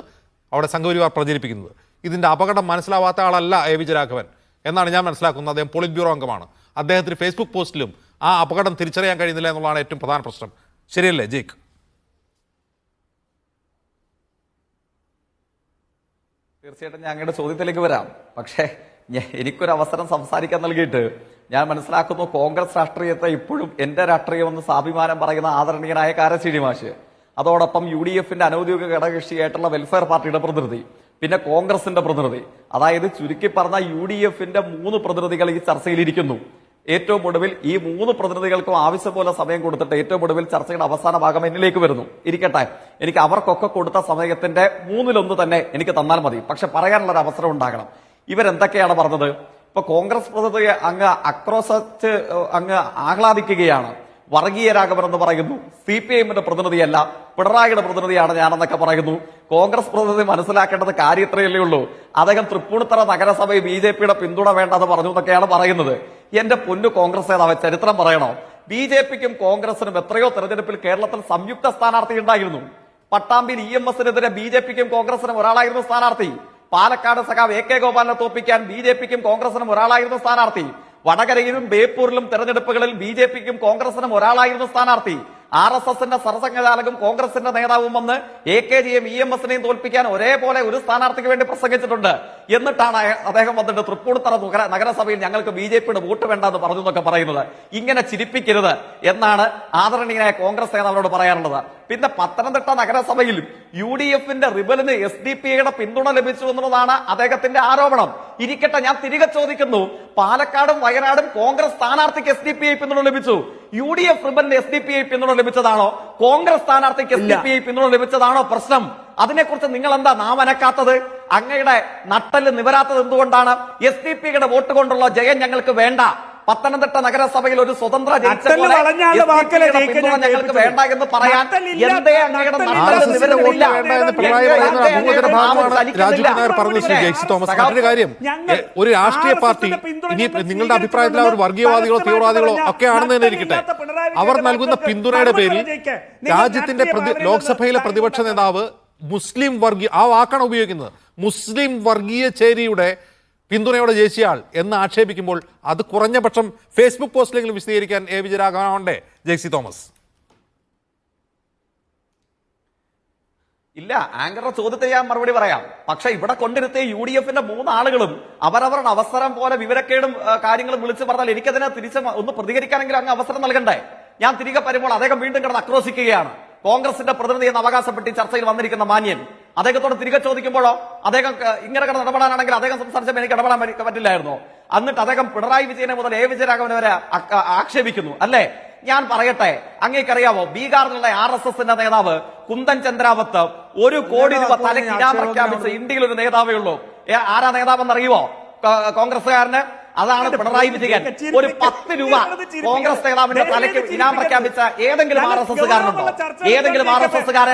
അവിടെ സംഘപരിവാർ പ്രചരിപ്പിക്കുന്നത്. ഇതിന്റെ അപകടം മനസ്സിലാവാത്ത ആളല്ല എ വിജയരാഘവൻ എന്നാണ് ഞാൻ മനസ്സിലാക്കുന്നത്. അദ്ദേഹം പോളിറ്റ് ബ്യൂറോ അംഗമാണ്. അദ്ദേഹത്തിന് ഫേസ്ബുക്ക് പോസ്റ്റിലും ആ അപകടം തിരിച്ചറിയാൻ കഴിയുന്നില്ല എന്നുള്ളതാണ് ഏറ്റവും പ്രധാന പ്രശ്നം. ശരിയല്ലേ ജേക്ക്? തീർച്ചയായിട്ടും ഞാൻ അങ്ങയുടെ ചോദ്യത്തിലേക്ക് വരാം. പക്ഷേ എനിക്കൊരു അവസരം സംസാരിക്കാൻ നൽകിയിട്ട് ഞാൻ മനസ്സിലാക്കുന്നു കോൺഗ്രസ് രാഷ്ട്രീയത്തെ ഇപ്പോഴും എന്റെ രാഷ്ട്രീയമെന്ന് സ്വാഭിമാനം പറയുന്ന ആദരണീയനായ കാരശ്ശേരി മാഷ്, അതോടൊപ്പം UDFന്റെ അനൌദ്യോഗിക ഘടകകക്ഷിയായിട്ടുള്ള വെൽഫെയർ പാർട്ടിയുടെ പ്രതിനിധി, പിന്നെ കോൺഗ്രസിന്റെ പ്രതിനിധി, അതായത് ചുരുക്കി പറഞ്ഞ UDFന്റെ 3 പ്രതിനിധികൾ ഈ ചർച്ചയിലിരിക്കുന്നു. ഏറ്റവും ഒടുവിൽ ഈ 3 പ്രതിനിധികൾക്കും ആവശ്യം പോലെ സമയം കൊടുത്തിട്ട് ഏറ്റവും ഒടുവിൽ ചർച്ചയുടെ അവസാന ഭാഗം എന്നിലേക്ക് വരുന്നു. ഇരിക്കട്ടെ, എനിക്ക് അവർക്കൊക്കെ കൊടുത്ത സമയത്തിന്റെ 1/3 തന്നെ എനിക്ക് തന്നാൽ മതി. പക്ഷെ പറയാനുള്ള ഒരു അവസരം ഉണ്ടാകണം. ഇവരെന്തൊക്കെയാണ് പറഞ്ഞത്? ഇപ്പൊ കോൺഗ്രസ് പ്രതിനിധി അങ്ങ് ആക്രോശിച്ച് അങ്ങ് ആഹ്ലാദിക്കുകയാണ്. വർഗീയ രാഘവൻ എന്ന് പറയുന്നു. CPIMന്റെ പ്രതിനിധിയല്ല, പിണറായിയുടെ പ്രതിനിധിയാണ് ഞാനെന്നൊക്കെ പറയുന്നു. കോൺഗ്രസ് പ്രതിനിധി മനസ്സിലാക്കേണ്ടത് കാര്യം ഇത്രയല്ലേ ഉള്ളൂ. അദ്ദേഹം തൃപ്പൂണിത്തറ നഗരസഭയിൽ BJPയുടെ പിന്തുണ വേണ്ടെന്ന് പറഞ്ഞു എന്നൊക്കെയാണ് പറയുന്നത്. എന്റെ പൊന്നു കോൺഗ്രസ് നേതാവ്, ചരിത്രം പറയണോ? BJPക്കും കോൺഗ്രസിനും എത്രയോ തെരഞ്ഞെടുപ്പിൽ കേരളത്തിൽ സംയുക്ത സ്ഥാനാർത്ഥി ഉണ്ടായിരുന്നു. പട്ടാമ്പിയിൽ EMSനെതിരെ BJPക്കും കോൺഗ്രസിനും ഒരാളായിരുന്നു സ്ഥാനാർത്ഥി. പാലക്കാട് സഖാവ് AK ഗോപാലിനെ തോൽപ്പിക്കാൻ BJPക്കും കോൺഗ്രസിനും ഒരാളായിരുന്നു സ്ഥാനാർത്ഥി. വടകരയിലും ബേപ്പൂരിലും തെരഞ്ഞെടുപ്പുകളിൽ BJPക്കും കോൺഗ്രസിനും ഒരാളായിരുന്നു സ്ഥാനാർത്ഥി. RSSന്റെ സർസംഘചാലകും കോൺഗ്രസിന്റെ നേതാവും വന്ന് AKജിയെയും EMSനെയും തോൽപ്പിക്കാൻ ഒരേപോലെ ഒരു സ്ഥാനാർത്ഥിക്ക് വേണ്ടി പ്രസംഗിച്ചിട്ടുണ്ട്. എന്നിട്ടാണ് അദ്ദേഹം വന്നിട്ട് തൃപ്പൂണിത്തറ നഗരസഭയിൽ ഞങ്ങൾക്ക് BJPയുടെ വോട്ട് വേണ്ടെന്ന് പറഞ്ഞു എന്നൊക്കെ പറയുന്നത്. ഇങ്ങനെ ചിരിപ്പിക്കരുത് എന്നാണ് ആദരണീയനായ കോൺഗ്രസ് നേതാവിനോട് പറയാനുള്ളത്. പിന്നെ പത്തനംതിട്ട നഗരസഭയിൽ UDFന്റെ റിബലിന് SDPയുടെ പിന്തുണ ലഭിച്ചു എന്നുള്ളതാണ് അദ്ദേഹത്തിന്റെ ആരോപണം. ഇരിക്കട്ടെ, ഞാൻ തിരികെ ചോദിക്കുന്നു, പാലക്കാടും വയനാടും കോൺഗ്രസ് സ്ഥാനാർത്ഥിക്ക് SDPI പിന്തുണ ലഭിച്ചു. UDF റിബലിന് SDPI പിന്തുണ ലഭിച്ചതാണോ? കോൺഗ്രസ് സ്ഥാനാർത്ഥിക്ക് SDPI പിന്തുണ ലഭിച്ചതാണോ പ്രശ്നം? അതിനെക്കുറിച്ച് നിങ്ങൾ എന്താ നാം അനക്കാത്തത്? അങ്ങയുടെ നട്ടല് നിവരാത്തത് എന്തുകൊണ്ടാണ്? SDPയുടെ വോട്ട് കൊണ്ടുള്ള ജയം ഞങ്ങൾക്ക് വേണ്ട. പത്തനംതിട്ട നഗരസഭയിൽ ഒരു സ്വതന്ത്ര ഞങ്ങൾക്ക് വേണ്ട എന്ന് പറയാൻ എന്തേ അങ്ങയുടെ നട്ടല് നിവരുന്നില്ല? ഒരു രാഷ്ട്രീയ പാർട്ടി ഇനി നിങ്ങളുടെ അഭിപ്രായത്തിൽ അവർ വർഗീയവാദികളോ തീവ്രവാദികളോ ഒക്കെ ആണെന്ന് തന്നെ ഇരിക്കട്ടെ, അവർ നൽകുന്ന പിന്തുണയുടെ പേരിൽ രാജ്യത്തിന്റെ ലോക്സഭയിലെ പ്രതിപക്ഷ നേതാവ് മുസ്ലിം വർഗീയ, ആ വാക്കാണ് ഉപയോഗിക്കുന്നത്, മുസ്ലിം വർഗീയ ചേരിയുടെ പിന്തുണയോടെ ജയിച്ചയാൾ എന്ന് ആക്ഷേപിക്കുമ്പോൾ അത് കുറഞ്ഞ പക്ഷം ഫേസ്ബുക്ക് പോസ്റ്റിലെങ്കിലും വിശദീകരിക്കാൻ A വിജയരാഘവനുണ്ടേ ജെയ്സി തോമസ്? ഇല്ല, ആങ്കറുടെ ചോദ്യത്തിന് ഞാൻ മറുപടി പറയാം. പക്ഷെ ഇവിടെ കൊണ്ടിരുത്തിയ UDFന്റെ 3 ആളുകളും അവരവരുടെ അവസരം പോലെ വിവരക്കേടും കാര്യങ്ങളും വിളിച്ചു പറഞ്ഞാൽ എനിക്കതിനെ തിരിച്ച് ഒന്ന് പ്രതികരിക്കാനെങ്കിലും അങ്ങ് അവസരം നൽകണ്ടേ? ഞാൻ തിരികെ വരുമ്പോൾ അദ്ദേഹം വീണ്ടും കിടന്ന് ആക്രോശിക്കുകയാണ്. കോൺഗ്രസിന്റെ പ്രതിനിധി എന്ന് അവകാശപ്പെട്ട് ഈ ചർച്ചയിൽ വന്നിരിക്കുന്ന മാന്യൻ അദ്ദേഹത്തോട് തിരികെ ചോദിക്കുമ്പോഴോ അദ്ദേഹം ഇങ്ങനെ കിടന്ന് ഇടപെടാനാണെങ്കിൽ അദ്ദേഹം സംസാരിച്ചപ്പോൾ എനിക്ക് ഇടപെടാൻ പറ്റില്ലായിരുന്നോ? എന്നിട്ട് അദ്ദേഹം പിണറായി വിജയനെ മുതൽ A വിജയരാഘവനെ വരെ ആക്ഷേപിക്കുന്നു അല്ലേ? ഞാൻ പറയട്ടെ, അങ്ങേക്കറിയാവോ, ബീഹാറിലുള്ള RSSന്റെ നേതാവ് കുന്ദൻ ചന്ദ്രാവത്ത് 1 കോടി രൂപ തലയ്ക്ക് ഇനാം പ്രഖ്യാപിച്ച ഇന്ത്യയിൽ ഒരു നേതാവേ ഉള്ളൂ. ആരാ നേതാവെന്നറിയുവോ? കോൺഗ്രസ്സുകാരന് അതാണ് പിണറായി വിജയൻ. ഒരു 10 രൂപ കോൺഗ്രസ് നേതാവിന്റെ തലയ്ക്ക് ഇനാം പ്രഖ്യാപിച്ച ഏതെങ്കിലും RSSകാരനുണ്ടോ? ഏതെങ്കിലും RSSകാരൻ?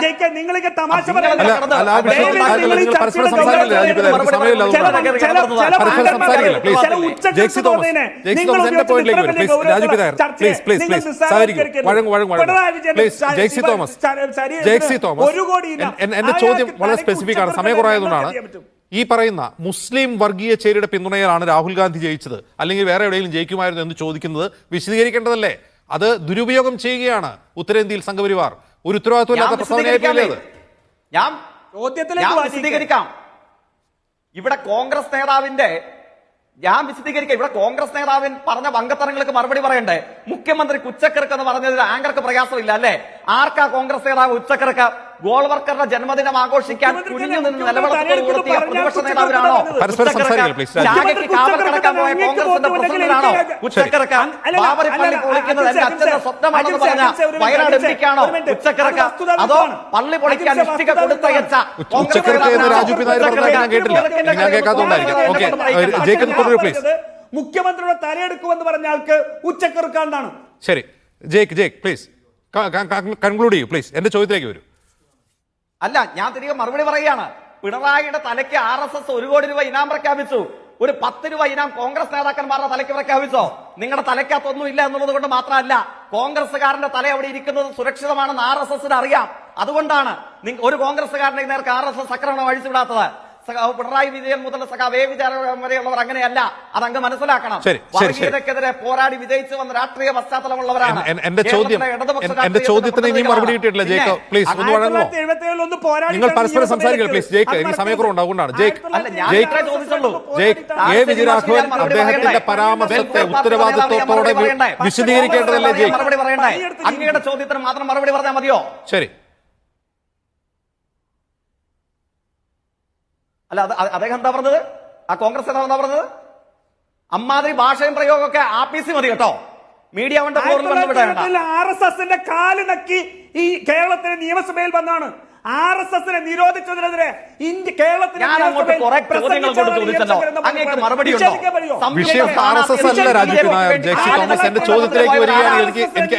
എന്റെ ചോദ്യം വളരെ സ്പെസിഫിക് ആണ്, സമയം കുറയായതുകൊണ്ടാണ്. ഈ പറയുന്ന മുസ്ലിം വർഗീയ ചേരിയുടെ പിന്തുണയിലാണ് രാഹുൽ ഗാന്ധി ജയിച്ചത്, അല്ലെങ്കിൽ വേറെ എവിടെയെങ്കിലും ജയിക്കുമായിരുന്നു എന്ന് ചോദിക്കുന്നത് വിശദീകരിക്കേണ്ടതല്ലേ? അത് ദുരുപയോഗം ചെയ്യുകയാണ് ഉത്തരേന്ത്യയിൽ സംഘപരിവാർ. ഒരു ഉത്തരവാദിത്വമില്ലാത്ത പ്രസ്താവനയായിട്ടില്ലേ? ഞാൻ വിശദീകരിക്കാം. ഇവിടെ കോൺഗ്രസ് നേതാവിന്റെ ഇവിടെ കോൺഗ്രസ് നേതാവിൻ പറഞ്ഞ വങ്കത്തരങ്ങൾക്ക് മറുപടി പറയണ്ടേ? മുഖ്യമന്ത്രി ഉച്ചക്കിറക്ക് എന്ന് പറഞ്ഞതിൽ ആങ്കർക്ക് പ്രയാസമില്ല അല്ലേ? ആർക്കാ കോൺഗ്രസ് നേതാവ് ഉച്ചക്കിറക്ക്? ഗോൾവർക്കറുടെ ജന്മദിനം ആഘോഷിക്കാൻ കുനിഞ്ഞു നിന്ന് നിലവിളക്കുകൾ കൊളുത്തിയ പ്രതിപക്ഷ നേതാവിനാണോ ഉച്ചക്കിറക്ക്? ശാഖയ്ക്ക് കാവൽ കിടക്കാൻ പോയ കോൺഗ്രസിന്റെ പ്രസിഡന്റിനാണോ ഉച്ചക്കിറക്ക്? ബാബരിപ്പള്ളി പൊളിക്കുന്നത് എന്റെ അച്ഛന്റെ സ്വപ്നമാണെന്ന് പറഞ്ഞ വയനാട് MPക്കാണോ ഉച്ചക്കിറക്ക്? അതോ പള്ളി പൊളിക്കാൻ ഇഷ്ടിക കൊടുത്തയച്ച മുഖ്യമന്ത്രിയുടെ തലയെടുക്കുമെന്ന് പറഞ്ഞ ആൾക്ക് ഉച്ചക്കിറക്കാണ്ടാണ്? ശരി, ജേക്ക് പ്ലീസ് കൺക്ലൂഡ് ചെയ്യൂ പ്ലീസ്. എന്റെ ചോദ്യത്തിലേക്ക് വരൂ. അല്ല, ഞാൻ തിരികെ മറുപടി പറയുകയാണ്. പിണറായിയുടെ തലയ്ക്ക് RSS 1 കോടി രൂപ ഇനാം പ്രഖ്യാപിച്ചു. ഒരു 10 രൂപ ഇനാം കോൺഗ്രസ് നേതാക്കന്മാരുടെ തലയ്ക്ക് പ്രഖ്യാപിച്ചോ? നിങ്ങളുടെ തലയ്ക്കകത്തൊന്നും ഇല്ല എന്നുള്ളത് കൊണ്ട് മാത്രമല്ല, കോൺഗ്രസ്സുകാരന്റെ തല അവിടെ ഇരിക്കുന്നത് സുരക്ഷിതമാണെന്ന് RSSന് അറിയാം. അതുകൊണ്ടാണ് ഒരു കോൺഗ്രസ്സുകാരന്റെ നേർക്ക് RSS ആക്രമണം അഴിച്ചുവിടാത്തത്. സഖാവ് പിണറായി വിജയൻ മുതൽ സഖാവ് എ വിജയരാഘവൻ വരെയുള്ളവർ അങ്ങനെയല്ല. അതങ്ങ് മനസ്സിലാക്കണം. ശരി. വർഗീയതക്കെതിരെ പോരാടി വിജയിച്ചു വന്ന രാഷ്ട്രീയ പശ്ചാത്തലമുള്ളവരാണ്. എന്റെ ചോദ്യത്തിന് ഇനിയും മറുപടി കിട്ടിയിട്ടില്ല. ജേക്ക് പ്ലീസ് ഒന്ന് വഴങ്ങുമോ? നിങ്ങൾ പരസ്പരം സംസാരിക്കുക പ്ലീസ്. ജേക്ക് എനിക്ക് സമയക്കുറവുണ്ട്, അതുകൊണ്ടാണ്. ജേക്ക് എ വിജയരാഘവൻ അദ്ദേഹത്തിന്റെ പരാമർശത്തെ ഉത്തരവാദിത്വത്തോടെ വിശദീകരിക്കേണ്ടതല്ലേ ജേക്ക്? മറുപടി പറയണ്ടേ? അങ്ങയുടെ ചോദ്യത്തിന് മാത്രം മറുപടി പറഞ്ഞാൽ മതിയോ? ശരി. അല്ല, അദ്ദേഹം എന്താ പറഞ്ഞത്? ആ കോൺഗ്രസ് നേതാവ് എന്താ പറഞ്ഞത്? അമ്മാതിരി ഭാഷയും പ്രയോഗമൊക്കെ ആപ്പീസി മതി കേട്ടോ. മീഡിയ RSSന്റെ കാല് നക്കി ഈ കേരളത്തിലെ നിയമസഭയിൽ വന്നാണ്. RSSനെ നിരോധിച്ചതിനെതിരെ കേരളത്തിലെ വിഷയം RSS അല്ല രാജീവ് നായർ. ജേക്സി തോമസ് എന്റെ ചോദ്യത്തിലേക്ക് വരികയാണ്.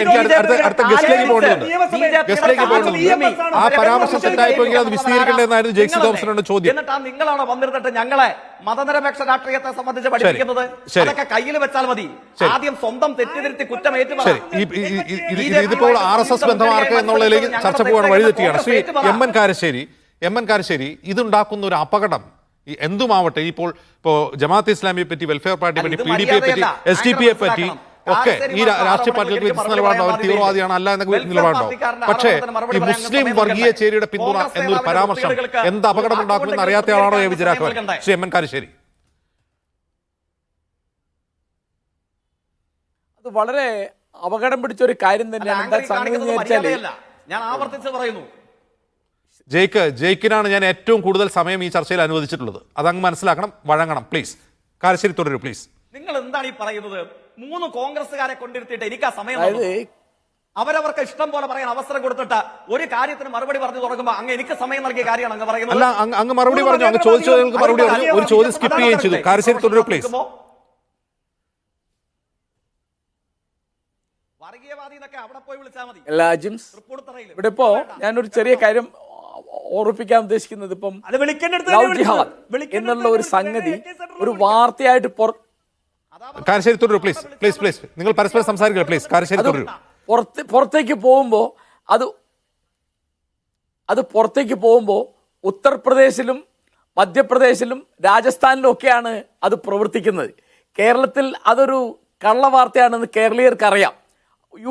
എനിക്ക് അടുത്ത ഗസ്റ്റിലേക്ക് പോകേണ്ടതുണ്ട്. ആ പരാമർശം തെറ്റായിപ്പോയെങ്കിൽ അത് വിശദീകരിക്കേണ്ടതെന്നായിരുന്നു ജേക്സി തോമസിനോട് ചോദ്യം. എന്നിട്ട് നിങ്ങളാണ് വന്നിരുന്നിട്ട് ഞങ്ങളെ മതനിരപേക്ഷ രാഷ്ട്രീയത്തെ സംബന്ധിച്ച് പഠിപ്പിക്കുന്നത്. അതൊക്കെ കയ്യിൽ വെച്ചാൽ മതി. ആദ്യം സ്വന്തം തെറ്റിദ്ധരുത്തി കുറ്റം ഇതിപ്പോൾ RSS ബന്ധമാർക്ക് എന്നുള്ളതിലേക്ക് ചർച്ച പോകാൻ വഴിതെറ്റിയാണ്. ശ്രീ എം എൻ കാരശ്ശേരി, ഇതുണ്ടാക്കുന്ന ഒരു അപകടം എന്തുമാവട്ടെ, ഇപ്പോൾ ജമാഅത്തെ ഇസ്ലാമിയെ പറ്റി, വെൽഫെയർ പാർട്ടിയെ പറ്റി, PDP യെ പറ്റി, SDP യെ പറ്റി ഒക്കെ ഈ രാഷ്ട്രീയ പാർട്ടികൾക്ക് വ്യത്യസ്ത നിലപാടുണ്ടോ, അവർ തീവ്രവാദിയാണ് അല്ല എന്നൊക്കെ നിലപാടുണ്ടോ? പക്ഷേ ഈ മുസ്ലിം വർഗീയ ചേരിയുടെ പിന്തുണ എന്നൊരു പരാമർശം എന്ത് അപകടം ഉണ്ടാക്കുമെന്ന് അറിയാത്ത ആളാണോ A Vijayaraghavan? Shri M N Karassery, അത് വളരെ അപകടം പിടിച്ച ഒരു കാര്യം തന്നെയാണ്. എന്താ സംഗതി എന്ന് വെച്ചാല്, ഞാൻ ആവർത്തിച്ച് പറയുന്നു, ജയിക്കിനാണ് ഞാൻ ഏറ്റവും കൂടുതൽ സമയം ഈ ചർച്ചയിൽ അനുവദിച്ചിട്ടുള്ളത്. അതങ്ങ് മനസ്സിലാക്കണം, വഴങ്ങണം. പ്ലീസ് കാരശ്ശേരി തുടരൂ പ്ലീസ്. നിങ്ങൾ എന്താണ് ഈ പറയുന്നത്? 3 കോൺഗ്രസ്സുകാരെ കൊണ്ടിരുത്തിയിട്ട് എനിക്ക് ആ സമയം അവരവർക്ക് ഇഷ്ടം പോലെ പറയാൻ അവസരം കൊടുത്തിട്ട് ഒരു കാര്യത്തിന് മറുപടി പറഞ്ഞു തുടങ്ങുമ്പോൾ അങ്ങ് എനിക്ക് സമയം നൽകിയ കാര്യമാണ് അങ്ങ് പറയുന്നത്. അല്ല, അങ്ങ് മറുപടി പറഞ്ഞു, അങ്ങ് ചോദിച്ചവർക്ക് മറുപടി പറഞ്ഞു, ഒരു ചോദ്യം സ്കിപ്പ് ചെയ്യുകയും ചെയ്തു. കാരശ്ശേരി തുടരൂ പ്ലീസ്. ഇവിടെ ഇപ്പോ ഞാനൊരു ചെറിയ കാര്യം ഓർപ്പിക്കാൻ ഉദ്ദേശിക്കുന്നത്, ഇപ്പം ലവ് ജിഹാദ് എന്നുള്ള ഒരു സംഗതി ഒരു വാർത്തയായിട്ട് കാരശ്ശേരി തുടരൂ പ്ലീസ്. പ്ലീസ് പ്ലീസ് നിങ്ങൾ പരസ്പരം സംസാരിക്കുക പ്ലീസ്. കാരശ്ശേരി തുടരൂ. പുറത്തേക്ക് പോകുമ്പോ അത് പുറത്തേക്ക് പോകുമ്പോ ഉത്തർപ്രദേശിലും മധ്യപ്രദേശിലും രാജസ്ഥാനിലും ഒക്കെയാണ് അത് പ്രവർത്തിക്കുന്നത്. കേരളത്തിൽ അതൊരു കള്ളവാർത്തയാണെന്ന് കേരളീയർക്ക് അറിയാം,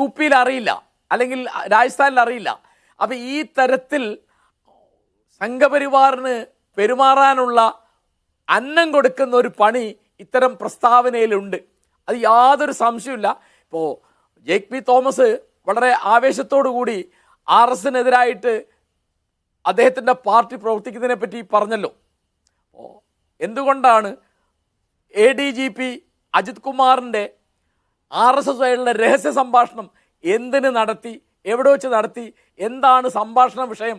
UP അറിയില്ല, അല്ലെങ്കിൽ രാജസ്ഥാനിൽ അറിയില്ല. അപ്പൊ ഈ തരത്തിൽ സംഘപരിവാറിന് പെരുമാറാനുള്ള അന്നം കൊടുക്കുന്ന ഒരു പണി ഇത്തരം പ്രസ്താവനയിലുണ്ട്. അത് യാതൊരു സംശയമില്ല. ഇപ്പോൾ ജേക്ക് പി തോമസ് വളരെ ആവേശത്തോടു കൂടി RSSനെതിരായിട്ട് അദ്ദേഹത്തിൻ്റെ പാർട്ടി പ്രവർത്തിക്കുന്നതിനെ പറ്റി പറഞ്ഞല്ലോ. എന്തുകൊണ്ടാണ് ADGP അജിത് കുമാറിൻ്റെ RSS ആയിട്ടുള്ള രഹസ്യ സംഭാഷണം എന്തിന് നടത്തി, എവിടെ വെച്ച് നടത്തി, എന്താണ് സംഭാഷണ വിഷയം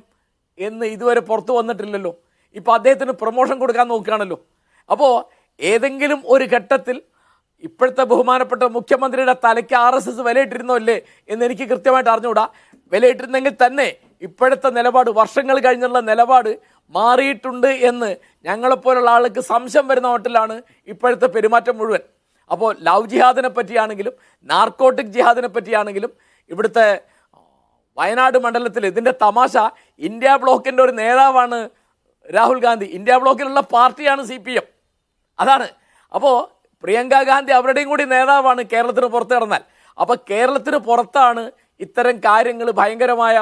എന്ന് ഇതുവരെ പുറത്തു വന്നിട്ടില്ലല്ലോ. ഇപ്പോൾ അദ്ദേഹത്തിന് പ്രൊമോഷൻ കൊടുക്കാൻ നോക്കുകയാണല്ലോ. അപ്പോൾ ഏതെങ്കിലും ഒരു ഘട്ടത്തിൽ ഇപ്പോഴത്തെ ബഹുമാനപ്പെട്ട മുഖ്യമന്ത്രിയുടെ തലയ്ക്ക് RSS വിലയിട്ടിരുന്നോ അല്ലേ എന്ന് എനിക്ക് കൃത്യമായിട്ട് അറിഞ്ഞുകൂടാ. വിലയിട്ടിരുന്നെങ്കിൽ തന്നെ ഇപ്പോഴത്തെ നിലപാട്, വർഷങ്ങൾ കഴിഞ്ഞുള്ള നിലപാട് മാറിയിട്ടുണ്ട് എന്ന് ഞങ്ങളെപ്പോലുള്ള ആൾക്ക് സംശയം വരുന്ന മട്ടിലാണ് ഇപ്പോഴത്തെ പെരുമാറ്റം മുഴുവൻ. അപ്പോൾ ലവ് ജിഹാദിനെ പറ്റിയാണെങ്കിലും നാർക്കോട്ടിക് ജിഹാദിനെ പറ്റിയാണെങ്കിലും ഇവിടുത്തെ വയനാട് മണ്ഡലത്തിൽ ഇതിൻ്റെ തമാശ, ഇന്ത്യ ബ്ലോക്കിൻ്റെ ഒരു നേതാവാണ് രാഹുൽ ഗാന്ധി, ഇന്ത്യ ബ്ലോക്കിലുള്ള പാർട്ടിയാണ് CPM. അതാണ്. അപ്പോൾ പ്രിയങ്ക ഗാന്ധി അവരുടെയും കൂടി നേതാവാണ് കേരളത്തിന് പുറത്ത് കിടന്നാൽ. അപ്പോൾ കേരളത്തിന് പുറത്താണ് ഇത്തരം കാര്യങ്ങൾ ഭയങ്കരമായ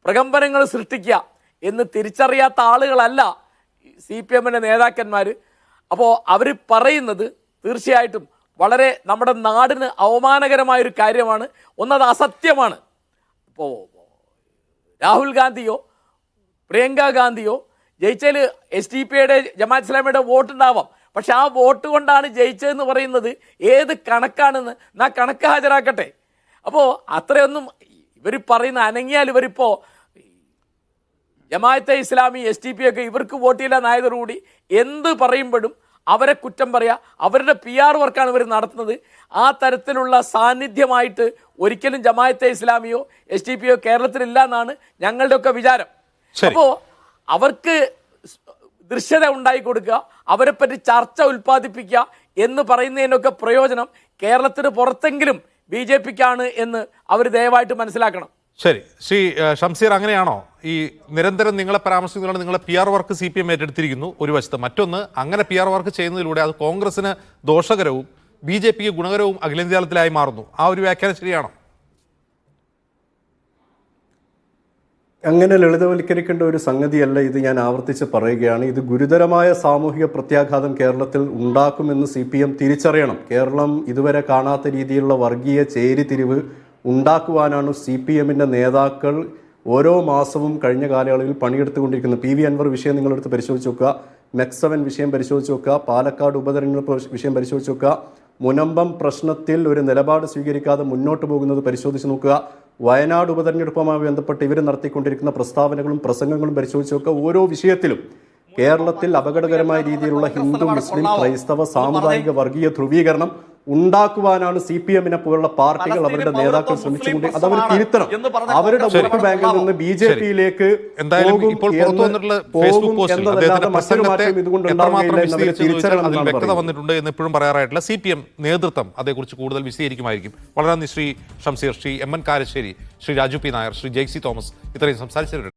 പ്രകമ്പനങ്ങൾ സൃഷ്ടിക്കുക എന്ന് തിരിച്ചറിയാത്ത ആളുകളല്ല CPMൻ്റെ നേതാക്കന്മാർ. അപ്പോൾ അവർ പറയുന്നത് തീർച്ചയായിട്ടും വളരെ നമ്മുടെ നാടിന് അവമാനകരമായൊരു കാര്യമാണ്. ഒന്നത് അസത്യമാണ്. ഇപ്പോൾ രാഹുൽ ഗാന്ധിയോ പ്രിയങ്ക ഗാന്ധിയോ ജയിച്ചതിൽ SDP-യുടെ ജമാഅത്ത് ഇസ്ലാമിയുടെ വോട്ടുണ്ടാവാം, പക്ഷെ ആ വോട്ട് കൊണ്ടാണ് ജയിച്ചതെന്ന് പറയുന്നത് ഏത് കണക്കാണെന്ന് കണക്ക് ഹാജരാക്കട്ടെ. അപ്പോൾ അത്രയൊന്നും ഇവർ പറയുന്ന അനങ്ങിയാൽ ഇവരിപ്പോൾ ജമാഅത്തെ ഇസ്ലാമി SDP ഒക്കെ ഇവർക്ക് വോട്ട് ചെയ്യില്ല എന്നായതോടുകൂടി എന്ത് പറയുമ്പോഴും അവരെ കുറ്റം പറയുക, അവരുടെ PR വർക്കാണ് ഇവർ നടത്തുന്നത്. ആ തരത്തിലുള്ള സാന്നിധ്യമായിട്ട് ഒരിക്കലും ജമാഅത്തെ ഇസ്ലാമിയോ SDP-യോ കേരളത്തിലില്ല എന്നാണ് ഞങ്ങളുടെയൊക്കെ വിചാരം. അപ്പോൾ അവർക്ക് ദൃശ്യത ഉണ്ടായി കൊടുക്കുക, അവരെപ്പറ്റി ചർച്ച ഉൽപ്പാദിപ്പിക്കുക എന്ന് പറയുന്നതിനൊക്കെ പ്രയോജനം കേരളത്തിന് പുറത്തെങ്കിലും BJPക്കാണ് എന്ന് അവർ ദയവായിട്ട് മനസ്സിലാക്കണം. ശരി, ശ്രീ ഷംസീർ, അങ്ങനെയാണോ? ഈ നിരന്തരം നിങ്ങളെ പരാമർശിക്കുന്നതുകൊണ്ട് നിങ്ങളെ PR വർക്ക് CPM ഏറ്റെടുത്തിരിക്കുന്നു ഒരു വശത്ത്. മറ്റൊന്ന്, അങ്ങനെ PR വർക്ക് ചെയ്യുന്നതിലൂടെ അത് കോൺഗ്രസിന് ദോഷകരവും BJPക്ക് ഗുണകരവും അഖിലേന്ത്യാ തലത്തിലായി മാറുന്നു. ആ ഒരു വ്യാഖ്യാനം ശരിയാണോ? അങ്ങനെ ലളിതവൽക്കരിക്കേണ്ട ഒരു സംഗതിയല്ല ഇത്. ഞാൻ ആവർത്തിച്ച് പറയുകയാണ്, ഇത് ഗുരുതരമായ സാമൂഹിക പ്രത്യാഘാതം കേരളത്തിൽ ഉണ്ടാക്കുമെന്ന് CPM തിരിച്ചറിയണം. കേരളം ഇതുവരെ കാണാത്ത രീതിയിലുള്ള വർഗീയ ചേരിതിരിവ് ഉണ്ടാക്കുവാനാണ് CPMന്റെ നേതാക്കൾ ഓരോ മാസവും കഴിഞ്ഞ കാലയളവിൽ പണിയെടുത്തുകൊണ്ടിരിക്കുന്നത്. PV അൻവർ വിഷയം നിങ്ങളെടുത്ത് പരിശോധിച്ച് നോക്കുക, MEC-7 വിഷയം പരിശോധിച്ച് നോക്കുക, പാലക്കാട് ഉപതെരഞ്ഞെടുപ്പ് വിഷയം പരിശോധിച്ച് നോക്കുക, മുനമ്പം പ്രശ്നത്തിൽ ഒരു നിലപാട് സ്വീകരിക്കാതെ മുന്നോട്ട് പോകുന്നത് പരിശോധിച്ച് നോക്കുക, വയനാട് ഉപതെരഞ്ഞെടുപ്പുമായി ബന്ധപ്പെട്ട് ഇവർ നടത്തിക്കൊണ്ടിരിക്കുന്ന പ്രസ്താവനകളും പ്രസംഗങ്ങളും പരിശോധിച്ച് നോക്കുക. ഓരോ വിഷയത്തിലും കേരളത്തിൽ അപകടകരമായ രീതിയിലുള്ള ഹിന്ദു, മുസ്ലിം, ക്രൈസ്തവ സാമുദായിക വർഗീയ ധ്രുവീകരണം ഉണ്ടാക്കുവാനാണ് CPMനെ പോലുള്ള പാർട്ടികൾ അവരുടെ നേതാക്കൾ ശ്രമിച്ചുകൊണ്ട് അതവർ തിരുത്തണം. അവരുടെ വോട്ട് ബാങ്കിൽ നിന്ന് BJPയിലേക്ക് വ്യക്തത വന്നിട്ടുണ്ട് എന്ന് ഇപ്പോഴും പറയാറായിട്ടില്ല. CPM നേതൃത്വം അതേക്കുറിച്ച് കൂടുതൽ വിശദീകരിക്കുമായിരിക്കും. വളരെ നന്ദി Shri Shamseer, Shri MN Karassery, Shri Raju P. Nair, Shri JC Thomas ഇത്രയും സംസാരിച്ചവരുണ്ട്.